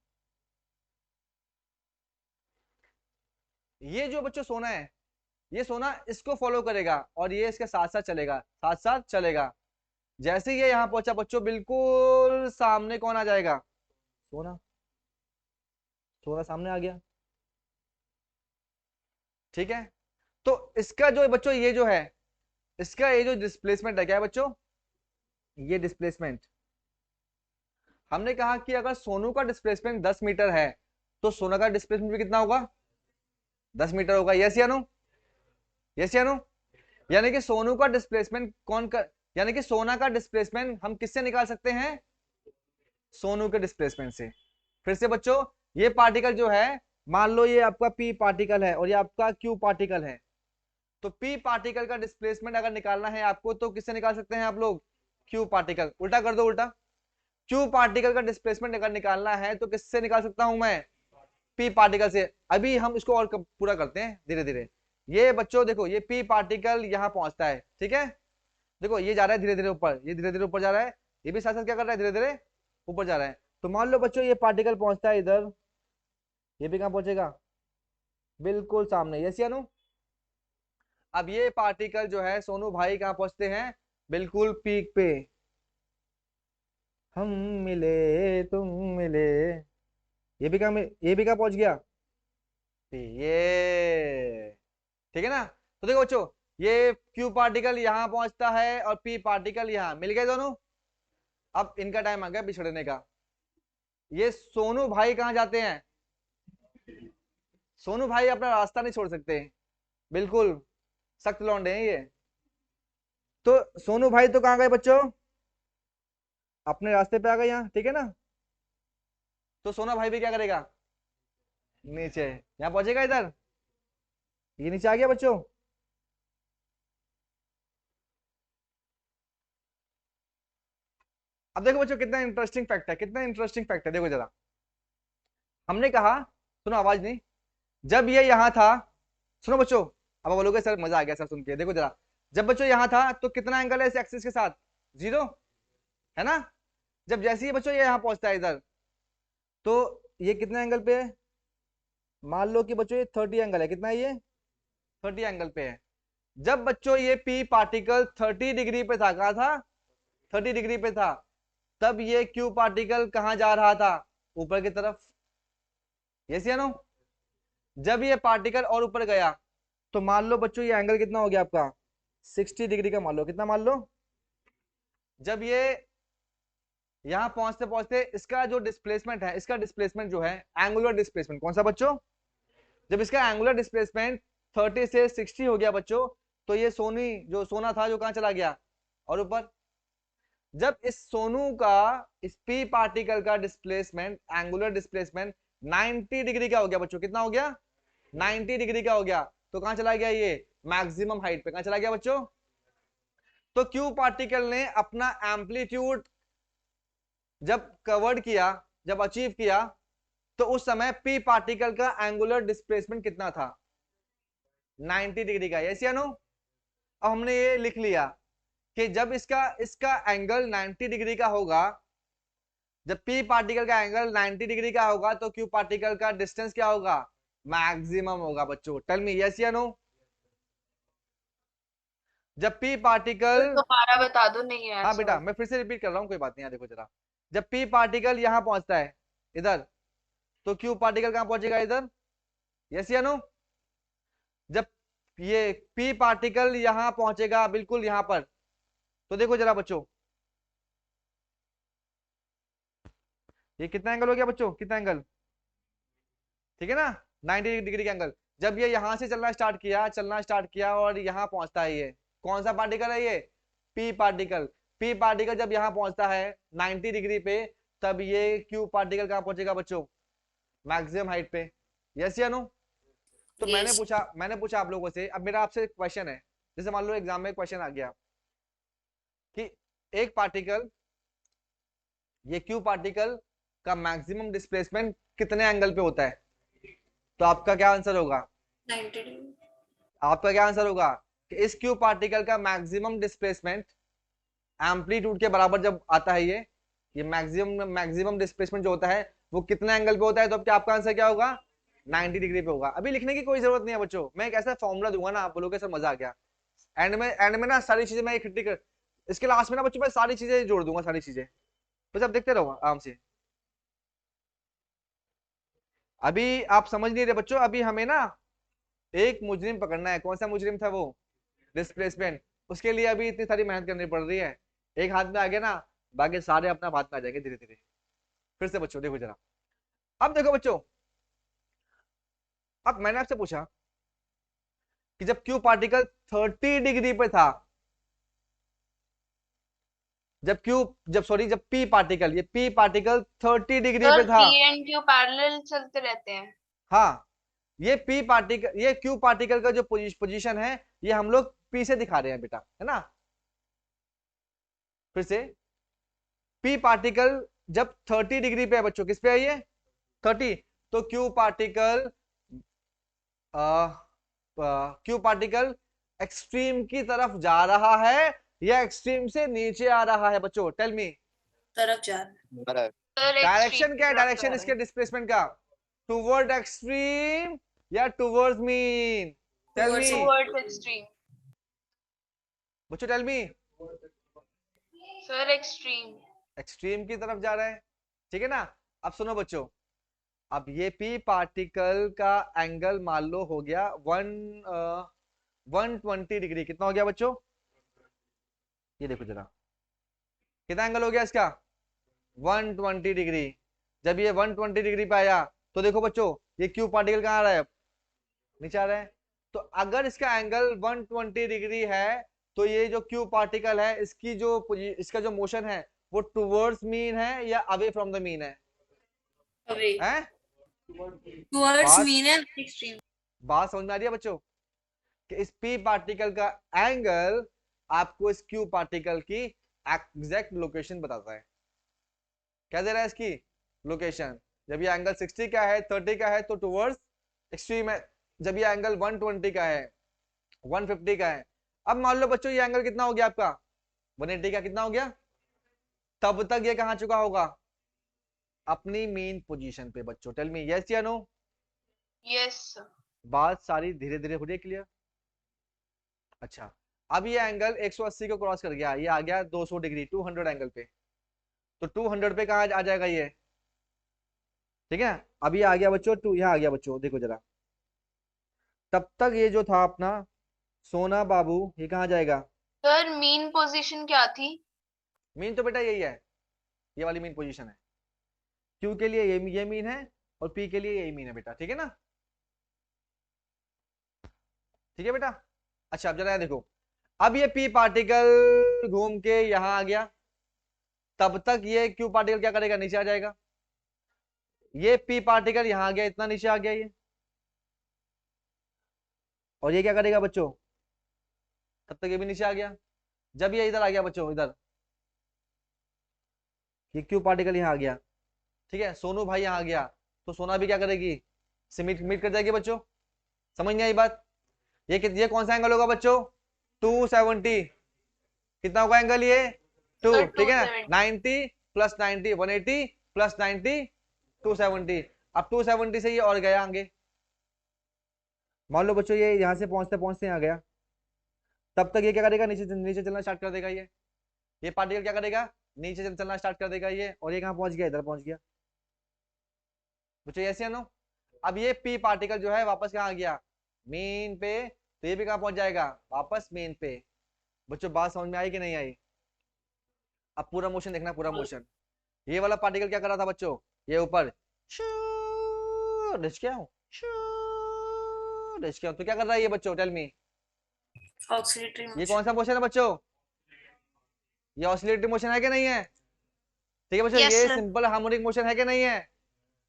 ये जो बच्चों सोना है, ये सोना इसको फॉलो करेगा, और ये इसके साथ साथ चलेगा, साथ साथ चलेगा। जैसे ही ये यहां पहुंचा बच्चों, बिल्कुल सामने कौन आ जाएगा? सोना। सोना सामने आ गया, ठीक है? तो इसका जो बच्चों ये जो है, इसका ये जो डिस्प्लेसमेंट है, क्या है बच्चों? ये डिस्प्लेसमेंट, हमने कहा कि अगर सोनू का डिस्प्लेसमेंट 10 मीटर है तो सोना का डिस्प्लेसमेंट भी कितना होगा, 10 मीटर होगा। यस या नो, यस या नो। यानी कि सोनू का डिस्प्लेसमेंट यानी कि सोना का डिस्प्लेसमेंट हम किससे निकाल सकते हैं, सोनू के डिस्प्लेसमेंट से। फिर से बच्चों, ये पार्टिकल जो है, मान लो ये आपका पी पार्टिकल है और ये आपका क्यू पार्टिकल है, तो पी पार्टिकल का डिस्प्लेसमेंट अगर निकालना है आपको तो किससे निकाल सकते हैं आप लोग, क्यू पार्टिकल। उल्टा कर दो, उल्टा, क्यू पार्टिकल का डिस्प्लेसमेंट अगर निकालना है तो किससे निकाल सकता हूं मैं, पी पार्टिकल से। अभी हम इसको और पूरा करते हैं धीरे धीरे। ये बच्चों देखो, ये पी पार्टिकल यहां पहुंचता है, ठीक है, देखो ये जा रहा है धीरे धीरे ऊपर, ये धीरे धीरे ऊपर जा रहा है, ये भी साथ साथ क्या कर रहा है, धीरे धीरे ऊपर जा रहा है। तो मान लो बच्चों ये पार्टिकल पहुंचता है इधर, ये भी कहां पहुंचेगा, बिल्कुल सामने। यस या नो। अब ये पार्टिकल जो है सोनू भाई कहां पहुंचते हैं, बिल्कुल पीक पे, हम मिले तुम मिले, ये भी कहां पहुंच गया, ये, ठीक है ना। तो देखो बच्चों, ये क्यू पार्टिकल यहां पहुंचता है और पी पार्टिकल यहां, मिल गए दोनों। अब इनका टाइम आ गया बिछड़ने का। ये सोनू भाई कहां जाते हैं, सोनू भाई अपना रास्ता नहीं छोड़ सकते, बिल्कुल सख्त लौंडे हैं ये। तो सोनू भाई तो कहां गए बच्चों, अपने रास्ते पे आ गए यहाँ, ठीक है ना। तो सोना भाई भी क्या करेगा, नीचे यहाँ पहुंचेगा इधर, ये नीचे आ गया बच्चों। अब देखो बच्चों कितना इंटरेस्टिंग फैक्ट है, कितना इंटरेस्टिंग फैक्ट है, देखो जरा। हमने कहा, सुनो आवाज नहीं, जब ये यहां था, सुनो बच्चों, अब बोलोगे सर मजा आ गया सर सुन के, देखो जरा, जब बच्चों यहां था तो कितना एंगल है इस एक्सिस के साथ, 0 है ना। जब जैसे ही बच्चों ये यहां पहुंचता है इधर, तो ये कितना एंगल पे है, मान लो कि बच्चों ये 30 एंगल है, कितना है ये, 30 एंगल पे है। जब बच्चों ये पी पार्टिकल 30 डिग्री पे था, कहा था, 30 डिग्री पे था, तब ये क्यू पार्टिकल कहां जा रहा था, ऊपर की तरफ। यस या नो। जब ये पार्टिकल और ऊपर गया तो मान लो बच्चों ये एंगल कितना हो गया आपका, 60 डिग्री का मान लो, कितना मान लो। जब ये यहां पहुंचते पहुंचते इसका जो डिस्प्लेसमेंट है, इसका डिस्प्लेसमेंट जो है एंगुलर डिस्प्लेसमेंट, कौन सा बच्चों, जब इसका एंगुलर डिस्प्लेसमेंट 30 से 60 हो गया बच्चों, तो ये जो सोना था जो कहां चला गया, और ऊपर। जब इस सोनू का, इस पी पार्टिकल का डिस्प्लेसमेंट, एंगुलर डिस्प्लेसमेंट 90 डिग्री का हो गया बच्चों, कितना हो गया, 90 डिग्री का हो गया, तो कहां चला गया ये, मैक्सिमम हाइट पे, कहां चला गया बच्चों। तो क्यू पार्टिकल ने अपना एम्पलीट्यूड जब कवर्ड किया, जब अचीव किया, तो उस समय पी पार्टिकल का एंगुलर डिस्प्लेसमेंट कितना था, 90 डिग्री का। यस या नो। अब हमने ये लिख लिया कि जब इसका इसका एंगल 90 डिग्री का होगा, जब पी पार्टिकल का एंगल 90 डिग्री का होगा तो क्यू पार्टिकल का डिस्टेंस क्या होगा, मैक्सिमम होगा बच्चों। टेल मी यस या नो। जब पी पार्टिकल, दोबारा बता दो, नहीं है हाँ बेटा मैं फिर से रिपीट कर रहा हूं, कोई बात नहीं, यहाँ देखो जरा, जब पी पार्टिकल यहां पहुंचता है इधर, तो क्यू पार्टिकल कहां पहुंचेगा, इधर। यस या नो। जब ये पी पार्टिकल यहां पहुंचेगा बिल्कुल यहां पर, तो देखो जरा बच्चों, ये कितना एंगल हो गया बच्चों, कितना एंगल, ठीक है ना, 90 डिग्री का एंगल। जब ये यहां से चलना स्टार्ट किया और यहां पहुंचता है, ये कौन सा पार्टिकल है, ये पी पार्टिकल। पी पार्टिकल जब यहां पहुंचता है 90 डिग्री पे, तब ये क्यू पार्टिकल कहां पहुंचेगा बच्चों, मैक्सिमम हाइट पे। यस या नो। तो Yes. मैंने पूछा आप लोगों से, अब मेरा आपसे क्वेश्चन है, जैसे मान लो एग्जाम में क्वेश्चन आ गया कि एक पार्टिकल, ये क्यू पार्टिकल का मैक्सिमम डिस्प्लेसमेंट कितने एंगल पे होता है, तो आपका क्या आंसर होगा, 90 डिग्री। आपका क्या आंसर होगा कि इस क्यू पार्टिकल का मैक्सिमम डिस्प्लेसमेंट एम्पलीट्यूड के बराबर जब आता है, ये मैक्सिमम डिस्प्लेसमेंट जो होता है वो कितने एंगल पे होता है, तो अब क्या आपका आंसर क्या होगा, 90 डिग्री पे होगा। अभी लिखने की कोई जरूरत नहीं है बच्चों, मैं एक ऐसा फॉर्मूला दूंगा ना, आप बोलोगे सर मजा आ गया। एंड में ना सारी चीजें मैं इकट्ठी कर, इसके लास्ट में ना बच्चों मैं सारी चीजें जोड़ दूंगा, सारी चीजें, बस आप देखते रहो आराम से। अभी आप समझ नहीं रहे बच्चों, अभी हमें ना एक मुजरिम पकड़ना है, कौन सा मुजरिम था वो, डिस्प्लेसमेंट, उसके लिए अभी इतनी सारी मेहनत करनी पड़ रही है। एक हाथ में आ गया ना, बाकी सारे अपना हाथ में आ जाएंगे धीरे धीरे। फिर से बच्चों देखो जरा, अब देखो बच्चों, अब मैंने आपसे पूछा कि जब क्यू पार्टिकल 30 डिग्री पे था, जब पी पार्टिकल, ये पी पार्टिकल 30 डिग्री पे सर था। पी एंड क्यू पैरेलल चलते रहते हैं। हाँ, ये पी पार्टिकल, ये क्यू पार्टिकल का जो पोजीशन है, ये हम लोग पी से दिखा रहे हैं बेटा, है ना। फिर से, पी पार्टिकल जब 30 डिग्री पे है बच्चों, किस पे है ये 30, तो क्यू पार्टिकल एक्सट्रीम की तरफ जा रहा है या एक्सट्रीम से नीचे आ रहा है बच्चों, टेल मी। तरफ जा रहा है। सर डायरेक्शन क्या है, डायरेक्शन एक्सट्रीम इसके डिस्प्लेसमेंट का, टुवर्ड एक्सट्रीम या towards mean, tell Towards me towards extreme. बच्चों, tell me. Sir extreme. Extreme की तरफ जा रहा है, ठीक है ना। अब सुनो बच्चों, अब ये पी पार्टिकल का एंगल मान लो हो गया 120 डिग्री। कितना हो गया बच्चों, ये देखो जरा, कितना एंगल हो गया इसका 120 डिग्री। जब ये 120 डिग्री पे आया, तो देखो बच्चों, ये क्यू पार्टिकल कहाँ आ रहा है, नीचे आ रहा है। तो अगर इसका एंगल 120 डिग्री है, तो ये जो क्यू पार्टिकल है, इसका जो मोशन है, वो टुवर्ड्स मीन है या अवे फ्रॉम द मीन है, away हैं? towards बात mean है extreme। बात समझ में आ रही है बच्चों, कि इस पी पार्टिकल का एंगल आपको इस क्यू पार्टिकल की एग्जैक्ट लोकेशन बताता है। क्या दे रहा है इसकी लोकेशन, जब ये एंगल 60 का है, 30 का है, तो टुवर्ड्स एक्सट्रीम है। जब ये एंगल 120 का है, 150 का है, अब मान लो बच्चों ये एंगल कितना हो गया आपका 180 का, कितना हो गया, तब तक ये कहां चुका होगा, अपनी मेन पोजीशन पे बच्चों। टेल मी यस या नो। यस। बात सारी धीरे धीरे हो रही है क्लियर। अच्छा, अब ये एंगल 180 को क्रॉस कर गया, ये आ गया 200 डिग्री, 200 एंगल पे। तो 200 पे कहा आ जाएगा ये, ठीक है। अब ये आ गया बच्चों, टू यहाँ आ गया बच्चों, देखो जरा, तब तक ये जो था अपना सोना बाबू, ये कहाँ जाएगा, सर मीन पोजीशन क्या थी? मीन तो बेटा यही है, ये वाली मीन पोजीशन है। क्यू के लिए ये मीन है, और पी के लिए यही मीन है बेटा, ठीक है ना। ठीक है बेटा। अच्छा, अब जरा देखो, अब ये पी पार्टिकल घूम के यहां आ गया, तब तक ये क्यू पार्टिकल क्या करेगा, नीचे आ जाएगा। ये पी पार्टिकल यहां आ गया, इतना नीचे आ गया ये, और ये क्या करेगा बच्चों, तब तक ये भी नीचे आ गया। जब ये इधर आ गया बच्चों, इधर ये क्यू पार्टिकल यहां आ गया, ठीक है, सोनू भाई यहां आ गया, तो सोना भी क्या करेगी, सिमिट मीट कर जाएगी बच्चों। समझ नहीं आई बात। ये कौन सा एंगल होगा बच्चों, 270। कितना होगा एंगल ये, टू, सर ठीक है। 270। 90 प्लस 90 180 प्लस 90 270। अब 270 से ये और गया आगे, मान लो बच्चों ये यहां से पहुंचते पहुंचते आ गया, तब तक ये क्या करेगा, नीचे नीचे चलना स्टार्ट कर देगा। ये पार्टिकल क्या करेगा, नीचे चलना स्टार्ट कर देगा ये, और ये कहां पहुंच गया, इधर पहुंच गया बच्चों, ऐसे नो। अब ये पी पार्टिकल जो है वापस कहां आ गया, मीन पे, तो ये भी कहां पहुंच जाएगा, वापस मीन पे। बच्चों बात समझ में आई कि नहीं आई। अब पूरा मोशन देखना, पूरा मोशन, ये वाला पार्टिकल क्या कर रहा था बच्चों, ये ऊपर तो क्या कर रहा है ये बच्चों, टेल मी। oscillatory ये motion कौन सा मोशन है बच्चों, ये ऑसिलेटरी मोशन है कि नहीं है, ठीक है बच्चों। यस ये सर। सिंपल हार्मोनिक मोशन है कि नहीं है,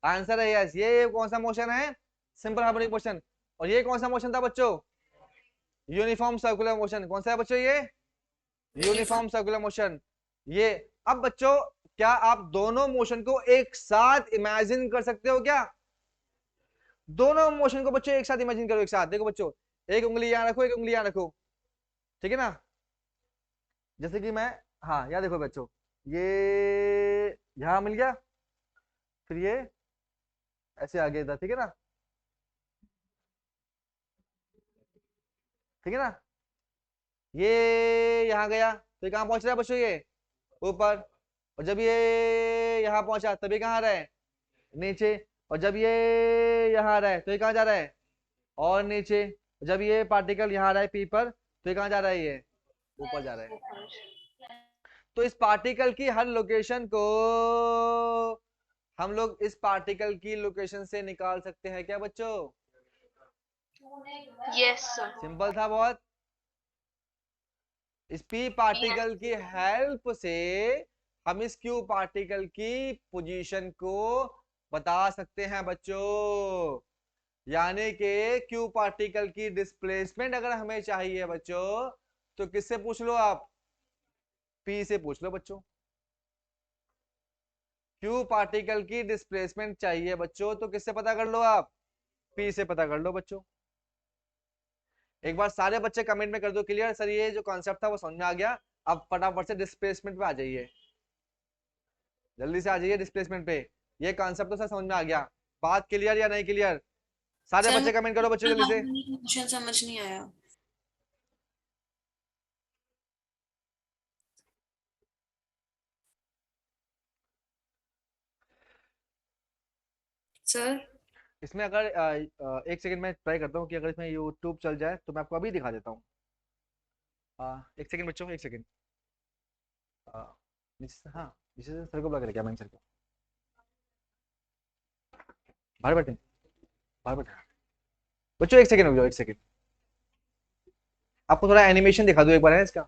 आंसर है यस। ये कौन सा मोशन है, सिंपल हार्मोनिक मोशन। और ये कौन सा मोशन था बच्चों, यूनिफॉर्म सर्कुलर मोशन। कौन सा है बच्चों ये, यूनिफॉर्म सर्कुलर मोशन। ये, अब बच्चों क्या आप दोनों मोशन को एक साथ इमेजिन कर सकते हो क्या, दोनों मोशन को बच्चों एक साथ इमेजिन करो, एक साथ देखो बच्चों, एक उंगली यहां रखो, एक उंगली यहां रखो, ठीक है ना। जैसे कि मैं, हाँ याद देखो बच्चों, ये यहां मिल गया, फिर ये ऐसे आगे इधर, ठीक है ना, ठीक है ना। ये यहां गया, तो ये कहां पहुंच रहा है बच्चों, ये ऊपर। और जब ये यहां पहुंचा, तब ये कहां आ रहा है, नीचे। और जब ये यहां आ रहा है, तो ये कहां जा रहा है, और नीचे। जब ये पार्टिकल यहां आ रहा है पी पर, तो ये कहां जा रहा है, ये ऊपर जा रहा है। तो इस पार्टिकल की हर लोकेशन को हम लोग इस पार्टिकल की लोकेशन से निकाल सकते हैं क्या बच्चों? Yes sir. सिंपल था बहुत। इस पी पार्टिकल की हेल्प से हम इस क्यू पार्टिकल की पोजीशन को बता सकते हैं बच्चों। यानी कि क्यू पार्टिकल की डिस्प्लेसमेंट अगर हमें चाहिए बच्चों तो किससे पूछ लो आप? पी से पूछ लो बच्चों। क्यू पार्टिकल की डिस्प्लेसमेंट चाहिए बच्चों तो किससे पता कर लो आप? पी से पता कर लो बच्चों। एक बार सारे बच्चे कमेंट में कर दो क्लियर सर, ये जो कॉन्सेप्ट था वो समझ में आ गया। अब फटाफट से डिस्प्लेसमेंट पे आ जाइए, जल्दी से आ जाइए डिस्प्लेसमेंट पे। ये कॉन्सेप्ट तो सर समझ में आ गया, बात क्लियर या नहीं क्लियर? सारे सर बच्चे कमेंट करो बच्चों जल्दी से। क्वेश्चन समझ नहीं आया सर। इसमें अगर एक सेकंड में ट्राई करता हूँ कि अगर इसमें यूट्यूब चल जाए तो मैं आपको अभी दिखा देता हूँ। एक सेकंड बच्चों, एक सेकंड। हाँ, नीचे से सर को बुला के क्या, मैं सर को बाहर बैठे, बाहर बैठे बच्चों। एक सेकंड रुक जाओ, एक सेकंड। आपको थोड़ा एनिमेशन दिखा दो एक बार है इसका।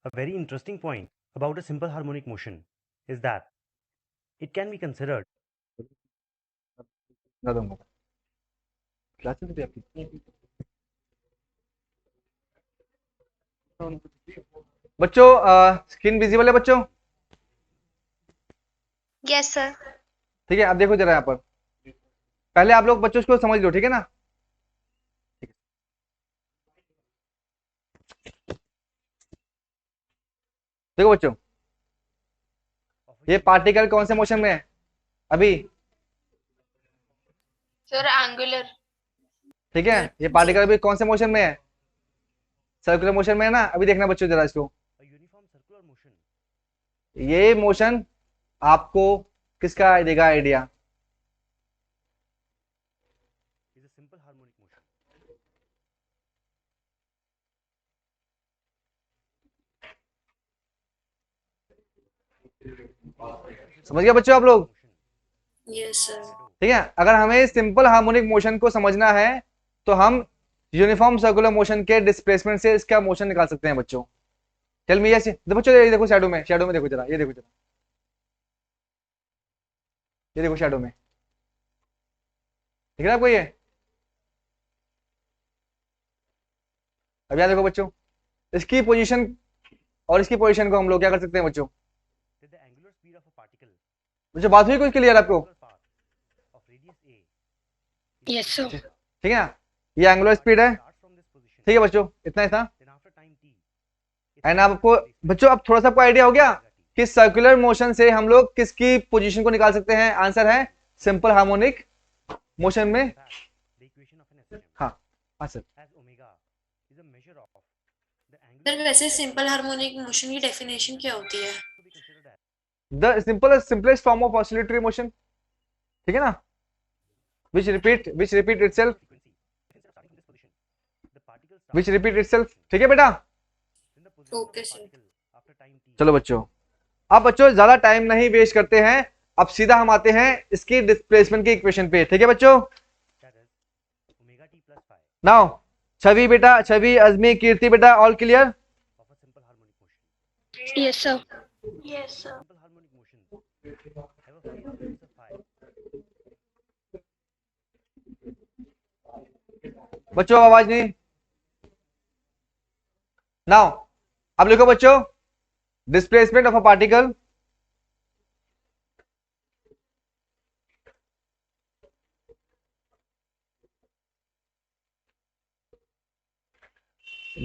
A very interesting point about a simple harmonic motion is that it can be considered बता दूंगा क्लासेस भी आपकी। बच्चों स्क्रीन विजिबल है बच्चों? Yes sir. ठीक है, अब देखो जरा यहाँ पर, पहले आप लोग बच्चों इसको समझ लो, ठीक है ना? देखो बच्चों, ये पार्टिकल कौन से मोशन में है अभी? Sir angular. ठीक है, ये पार्टिकल अभी कौन से मोशन में है? सर्कुलर मोशन में है ना? अभी देखना बच्चों जरा इसको, a uniform circular motion ये मोशन आपको किसका देगा idea? is a simple harmonic motion. समझ गया बच्चों आप लोग? Motion. Yes sir. ठीक है, अगर हमें सिंपल हार्मोनिक मोशन को समझना है तो हम यूनिफॉर्म सर्कुलर मोशन के डिस्प्लेसमेंट से इसका मोशन निकाल सकते हैं बच्चों। चल मी यस बच्चों, ये देखो शैडो में, शैडो में देखो जरा, ये देखो जरा, ये देखो शैडो में, दिख रहा है आपको ये? अब यहाँ देखो बच्चों, इसकी पोजीशन और इसकी पोजीशन को हम लोग क्या कर सकते हैं बच्चों? That the angular speed of a particle बच्चों बात हुई कुछ क्लियर आपको? angular path of radius a yes sir. ठीक है ना, ये एंगुलर स्पीड है। starts from this position. ठीक है बच्चों, इतना ही था। Then after time t, its and आपको displacement बच्चों अब थोड़ा सा आपको आइडिया हो गया omega t. किस सर्कुलर मोशन से हम लोग किसकी पोजीशन को निकाल सकते हैं? आंसर है सिंपल हार्मोनिक मोशन में। The equation of an SHM हाँ हाँ sir. as omega is a measure of the angle sir वैसे सिंपल हार्मोनिक मोशन की डेफिनेशन क्या होती है? to be considered as the simplest form of oscillatory motion, ठीक है ना, which repeat itself, frequency. Instead of starting from this position, the particle starts which from repeat this itself, position. ठीक है बेटा? Then the position of Okay, the sir. particle after time t चलो बच्चों, अब बच्चों ज्यादा टाइम नहीं waste करते हैं, अब सीधा हम आते हैं इसकी डिस्प्लेसमेंट की इक्वेशन पे, ठीक है बच्चों? that is omega t plus phi now Chhavi बेटा, छवि, अजमी, कीर्ति बेटा, all clear? of a simple harmonic motion. Yes, sir. Yes, sir. Simple harmonic motions have a phase difference of phi. बच्चों आवाज नहीं। नाउ अब लिखो बच्चों, displacement of a particle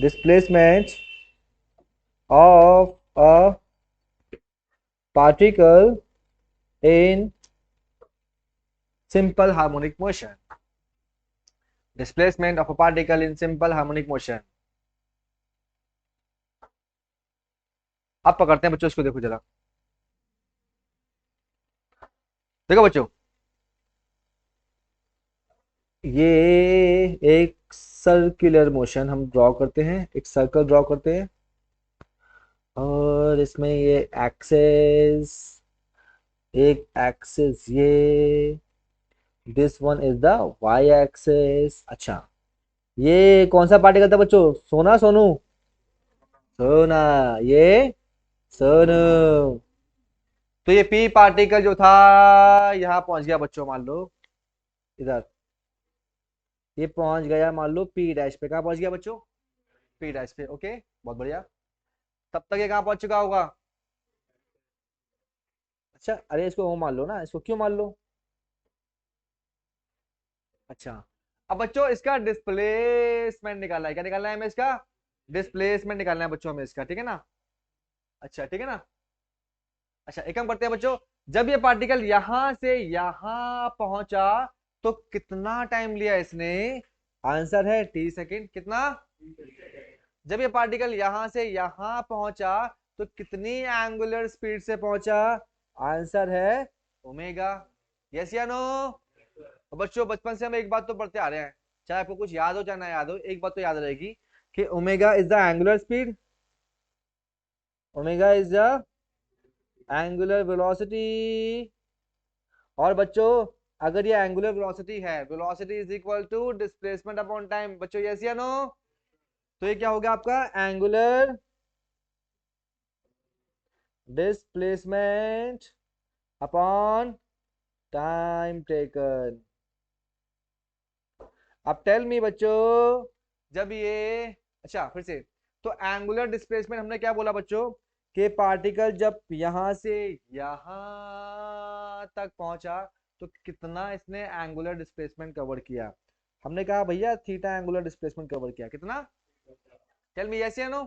displacement of a particle in simple harmonic motion. Displacement of a particle in simple harmonic motion. अब पकड़ते हैं बच्चों इसको, देखो जरा, देखो बच्चों, ये एक सर्कुलर मोशन हम ड्रॉ करते हैं, एक सर्कल ड्रॉ करते हैं, और इसमें ये एक्सेस, एक एक्सेस ये, this one is the Y axis. अच्छा, ये कौन सा पार्टिकल था बच्चों? सोना, सोनू, सोना, ये सोनू। तो ये पी पार्टिकल जो था यहां पहुंच गया बच्चों, मान लो इधर, ये पहुंच गया मान लो पी डैश पे। कहां पहुंच गया बच्चों? पी डैश पे। ओके, बहुत बढ़िया। तब तक ये कहां पहुंच चुका होगा? अच्छा, अरे इसको वो मान लो ना, इसको क्यों मान लो? अच्छा, अब बच्चों इसका डिस्प्लेसमेंट निकालना है। क्या निकालना है हमें? इसका डिस्प्लेसमेंट निकालना है बच्चों हमें इसका, ठीक है ना? अच्छा, ठीक है ना? अच्छा, एक काम करते हैं बच्चों, जब ये पार्टिकल यहां से यहां पहुंचा तो कितना टाइम लिया इसने? आंसर है टी सेकेंड। कितना? जब ये पार्टिकल यहां से यहां पहुंचा तो कितनी एंगुलर स्पीड से पहुंचा? आंसर है ओमेगा। यस या नो? बच्चों बचपन से हम एक बात तो पढ़ते आ रहे हैं, चाहे आपको कुछ याद हो चाहे ना याद हो, एक बात तो याद रहेगी कि omega is the angular speed, omega is the angular velocity. और बच्चों अगर ये एंगुलर वेलोसिटी है, velocity is equal to displacement upon time. बच्चों यस या नो? तो ये क्या हो गया आपका? Angular displacement upon time taken. अब टेल मी बच्चों, जब ये, अच्छा फिर से, तो एंगुलर डिस्प्लेसमेंट हमने क्या बोला बच्चों? कि पार्टिकल जब यहां से यहां तक पहुंचा तो कितना इसने एंगुलर डिस्प्लेसमेंट कवर किया? हमने कहा भैया थीटा एंगुलर डिस्प्लेसमेंट कवर किया। कितना? टेल मी यस या नो?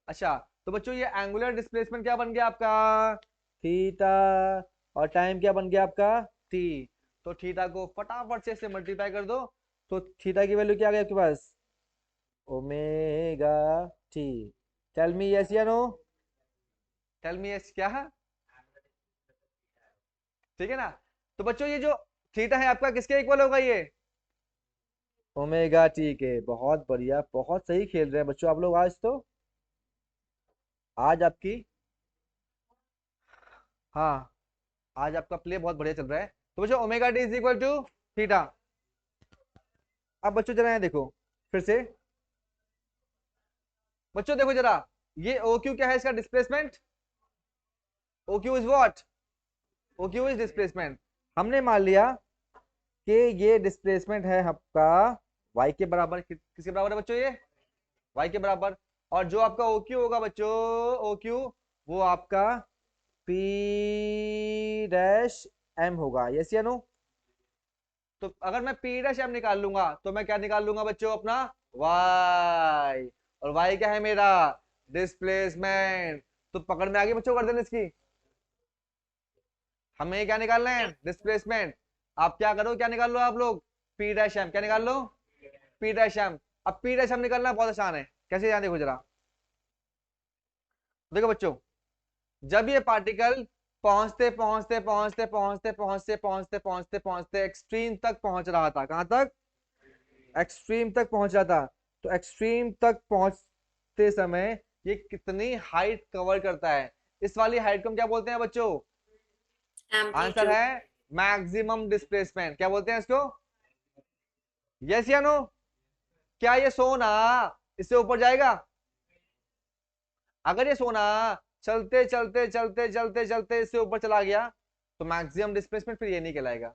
अच्छा, तो बच्चों ये एंगुलर डिस्प्लेसमेंट क्या बन गया आपका? थीटा। और टाइम क्या बन गया आपका? टी। तो थीटा को फटाफट से इससे मल्टीप्लाई कर दो, तो थीटा की वैल्यू क्या आ गई आपके पास? Omega T. Tell me yes या नो? टेल मी यस क्या है? ठीक है ना? तो बच्चों ये जो थीटा है आपका किसके इक्वल होगा? ये ओमेगा टी के। बहुत बढ़िया, बहुत सही खेल रहे हैं बच्चों आप लोग आज। तो आज आपकी, हाँ, आज आपका प्ले बहुत बढ़िया चल रहा है। तो बच्चों omega t is equal to theta. अब बच्चों जरा यहाँ देखो फिर से, बच्चों देखो जरा, ये ओ क्यू क्या है? इसका displacement. O Q is what? O Q is displacement. हमने मान लिया कि ये डिस्प्लेसमेंट है आपका y के बराबर। किसके बराबर है बच्चों? ये y के बराबर। और जो आपका ओ क्यू होगा बच्चों, ओ क्यू, वो आपका p डैश m होगा। यस या नो? तो अगर मैं p डैश m निकाल लूंगा तो मैं क्या निकाल लूंगा बच्चों? अपना y। और y क्या है मेरा? डिस्प्लेसमेंट। तो पकड़ में आ गई बच्चों गर्दन इसकी। हमें क्या निकालना है? डिस्प्लेसमेंट। आप क्या करो, क्या निकाल लो आप लोग? P dash M. क्या निकाल लो? P dash M. अब पी डैश एम निकालना बहुत आसान है, कैसे ध्यान देखो जरा। देखो बच्चों, जब ये पार्टिकल पहुंचते पहुंचते पहुंचते पहुंचते पहुंचते पहुंचते पहुंचते पहुंचते एक्सट्रीम तक पहुंच रहा था, कहां तक? एक्सट्रीम तक पहुंच रहा था। तो एक्सट्रीम तक पहुंचते समय ये कितनी हाइट कवर करता है? इस वाली हाइट को हम क्या बोलते हैं बच्चों? Answer amplitude. है मैक्सिमम डिस्प्लेसमेंट। क्या बोलते हैं इसको? यस या नो? क्या ये सोना इससे ऊपर जाएगा? अगर ये सोना चलते चलते चलते चलते चलते इससे ऊपर चला गया तो मैक्सिमम डिस्प्लेसमेंट फिर ये नहीं कहलाएगा।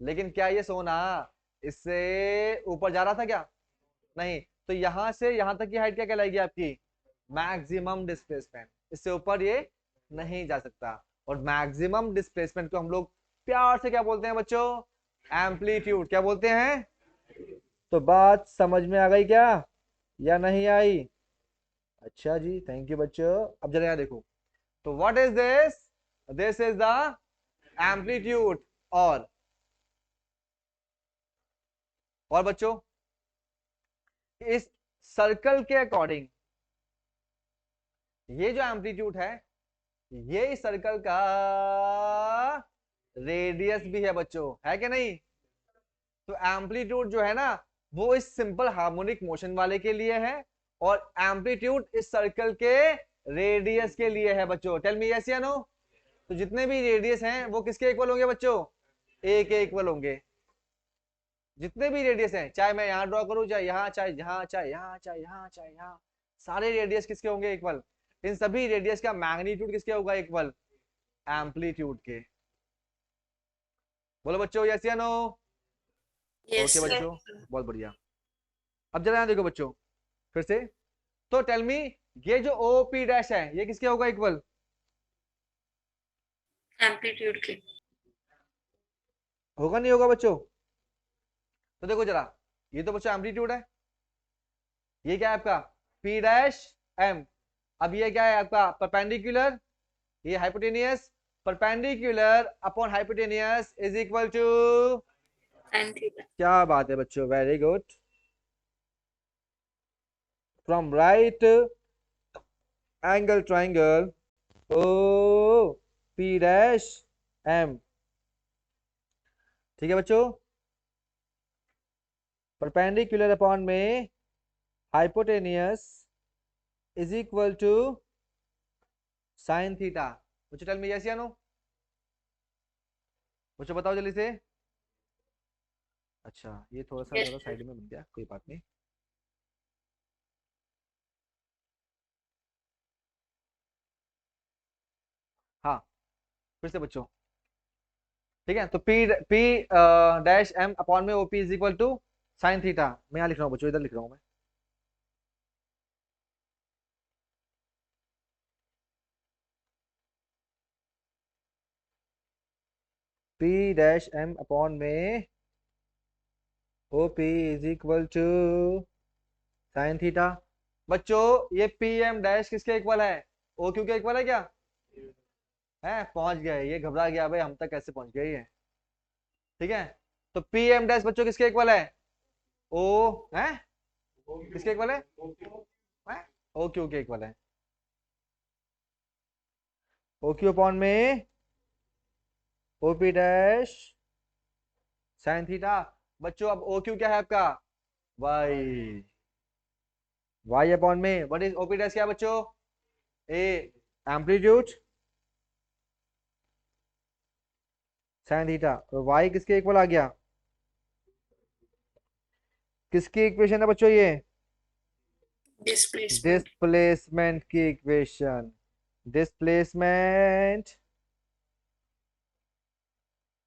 लेकिन क्या ये सोना इससे ऊपर जा रहा था क्या? नहीं। तो यहां से यहां तक की हाइट क्या कहलाएगी आपकी? Maximum displacement. इससे ऊपर ये नहीं जा सकता। और मैक्सिमम डिस्प्लेसमेंट को हम लोग प्यार से क्या बोलते हैं बच्चों? एम्पलीट्यूड। क्या बोलते हैं? तो बात समझ में आ गई क्या या नहीं आई? अच्छा जी, थैंक यू बच्चों। अब जरा यहाँ देखो, तो what is this? This is the amplitude. और बच्चों, इस सर्कल के अकॉर्डिंग ये जो एम्पलीट्यूड है ये इस सर्कल का रेडियस भी है बच्चों, है कि नहीं? तो एम्पलीट्यूड जो है ना वो इस सिंपल हार्मोनिक मोशन वाले के लिए है और एम्पलीट्यूड इस सर्कल के रेडियस के लिए है बच्चों। टेल मी यस या नो? तो जितने भी रेडियस हैं वो किसके इक्वल होंगे बच्चों? ए के इक्वल होंगे। जितने भी रेडियस हैं, चाहे मैं यहां ड्रॉ करूं, चाहे यहां, चाहे यहां, चाहे यहां, चाहे यहां, चाहे यहां, सारे रेडियस किसके होंगे? इक्वल। इन सभी रेडियस का मैग्नीट्यूड किसके होगा? इक्वल एम्पलीट्यूड के। बोलो बच्चों यस या नो? Yes okay sir. बच्चों, बहुत बढ़िया। अब जरा यहाँ देखो बच्चों फिर से, तो टेल मी, ये जो ओ पी डैश है ये किसके होगा इक्वल? एम्पलीट्यूड के। होगा नहीं होगा बच्चों? तो देखो जरा, ये तो बच्चों एम्पलीट्यूड है, ये क्या है आपका? P dash M. अब ये क्या है आपका? परपेंडिकुलर। ये hypotenuse. Perpendicular upon hypotenuse is equal to. Sine theta. क्या बात है बच्चों, very good. From right angle triangle O P dash M. ठीक है बच्चों, परपेंडिकुलर अपॉन में hypotenuse is equal to sine theta. बच्चों टेल मी यस या नो? बच्चों बताओ जल्दी से। अच्छा, ये थोड़ा सा यस ज्यादा सर। साइड में बन गया, कोई बात नहीं। हाँ, फिर से बच्चों, ठीक है। तो P P dash M upon में OP is equal to sine theta. मैं यहाँ लिख रहा हूँ बच्चों, इधर लिख रहा हूँ मैं। पी डैश एम अपॉन में OP is equal to sine theta. बच्चों ये पी एम डैश किसके इक्वल है? ओ क्यू के इक्वल है क्या? है, पहुंच गए, ये घबरा गया भाई हम तक कैसे पहुंच गई है। ठीक है, तो पी एम डैश बच्चों किसके इक्वल है? ओ है, किसके इक्वल है? ओ क्यू के इक्वल है। ओ क्यू अपॉन में ओपी डैश साइन थीटा। बच्चों अब ओ क्यू क्या है आपका? वाई। वाई अपॉन में व्हाट इज ओपी डैश क्या है बच्चों? A amplitude sine theta. तो वाई किसके इक्वल आ गया? किसकी इक्वेशन है बच्चों ये? डिस्प्लेसमेंट। डिस्प्लेसमेंट की equation. Displacement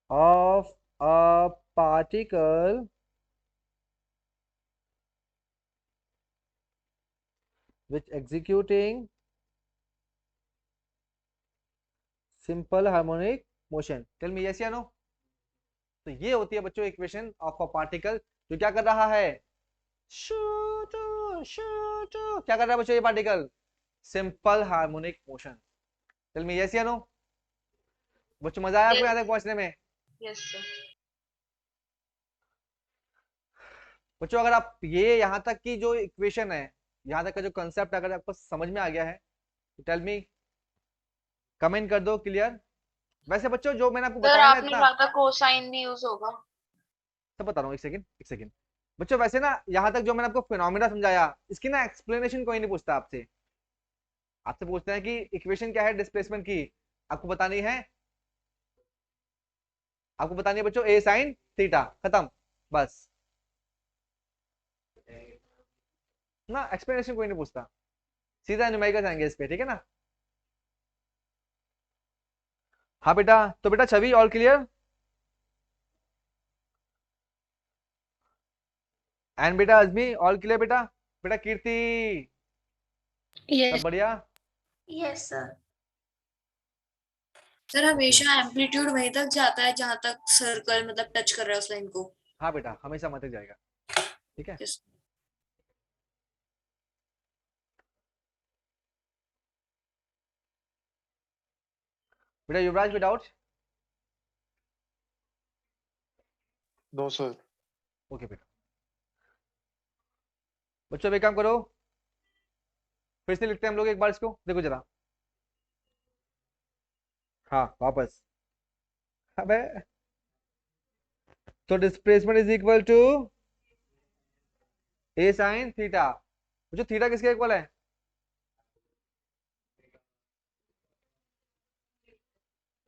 of a particle which executing simple harmonic motion. Tell me yes या no? तो ये होती है बच्चों इक्वेशन ऑफ अ पार्टिकल जो क्या कर रहा है? Shoot shoot. क्या कर रहा है बच्चों ये particle? Simple harmonic motion. Tell me yes या नो। बच्चों मजा आया आपको Yes. यहाँ तक पहुंचने में? Yes, sir. बच्चों अगर आप ये यहाँ तक की जो इक्वेशन है, यहाँ तक का जो कंसेप्ट अगर आपको समझ में आ गया है तो टेल मी, कमेंट कर दो क्लियर। वैसे बच्चों जो मैंने आपको सर बताया ना आपने इतना कहा था कोसाइन भी यूज होगा। सब बता रहा हूँ, एक सेकंड बच्चों। वैसे ना यहाँ तक जो मैंने आपको फिनोमिना समझाया, इसकी ना एक्सप्लेनेशन कोई नहीं पूछता आपसे। आपसे पूछते हैं कि इक्वेशन क्या है डिस्प्लेसमेंट की, आपको बतानी है। आपको बतानी है बच्चों ए साइन थीटा, खत्म बस ना। एक्सप्लेनेशन कोई नहीं पूछता, सीधा न्यूमेरिकल जाएंगे इस पे, ठीक है ना। हाँ बेटा, तो बेटा छवि ऑल क्लियर, एंड बेटा अजमी ऑल क्लियर बेटा। बेटा कीर्ति सब Yes. बढ़िया। Yes, sir. सर ओके हमेशा एम्पलीट्यूड वहीं तक जाता है जहां तक सर्कल मतलब टच कर रहा है उस लाइन को। हाँ बेटा हमेशा मत जाएगा, ठीक है। Yes. बेटा युवराज विदाउट, नो सर। ओके बेटा। बच्चों अब एक काम करो, फिर से लिखते हैं हम लोग एक बार इसको, देखो जरा। हाँ वापस, अबे तो displacement is equal to A sine theta. बच्चों थीटा किसके इक्वल है?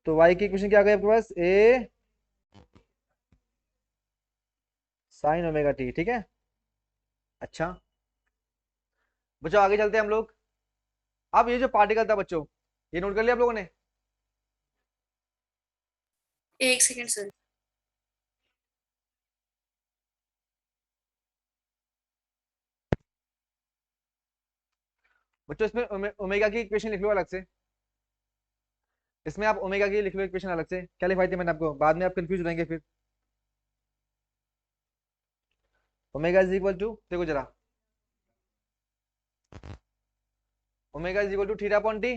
तो y की इक्वेशन क्या आ गई आपके पास? ए साइन ओमेगा टी, ठीक है। अच्छा बच्चों आगे चलते हैं हम लोग। अब ये जो पार्टिकल था बच्चों, ये नोट कर लिया आप लोगों ने? एक सेकंड सर। बच्चों इसमें ओमेगा की इक्वेशन लिख लो अलग से, इसमें आप ओमेगा की लिख लो इक्वेशन अलग से। क्या लिखवाई थी मैंने आपको? बाद में आप कंफ्यूज हो जाएंगे फिर। ओमेगा इज इक्वल टू, देखो जरा, omega is equal to theta upon t.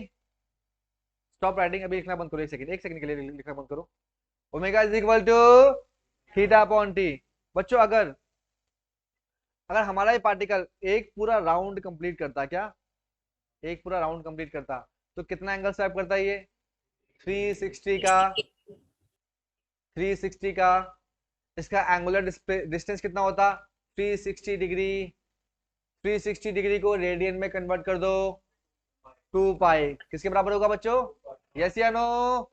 Stop writing, अभी लिखना बंद करो, एक सेकंड के लिए लिखना बंद करो। Omega is equal to theta upon t. बच्चों अगर अगर हमारा ये पार्टिकल एक पूरा राउंड कंप्लीट करता, क्या एक पूरा राउंड कंप्लीट करता, तो कितना एंगल स्वैप करता है ये? 360 का, 360 का। इसका एंगुलर डिस्टेंस कितना होता? 360 डिग्री। 360 डिग्री को रेडियन में कन्वर्ट कर दो, 2 पाई किसके बराबर होगा बच्चों? यस या नो?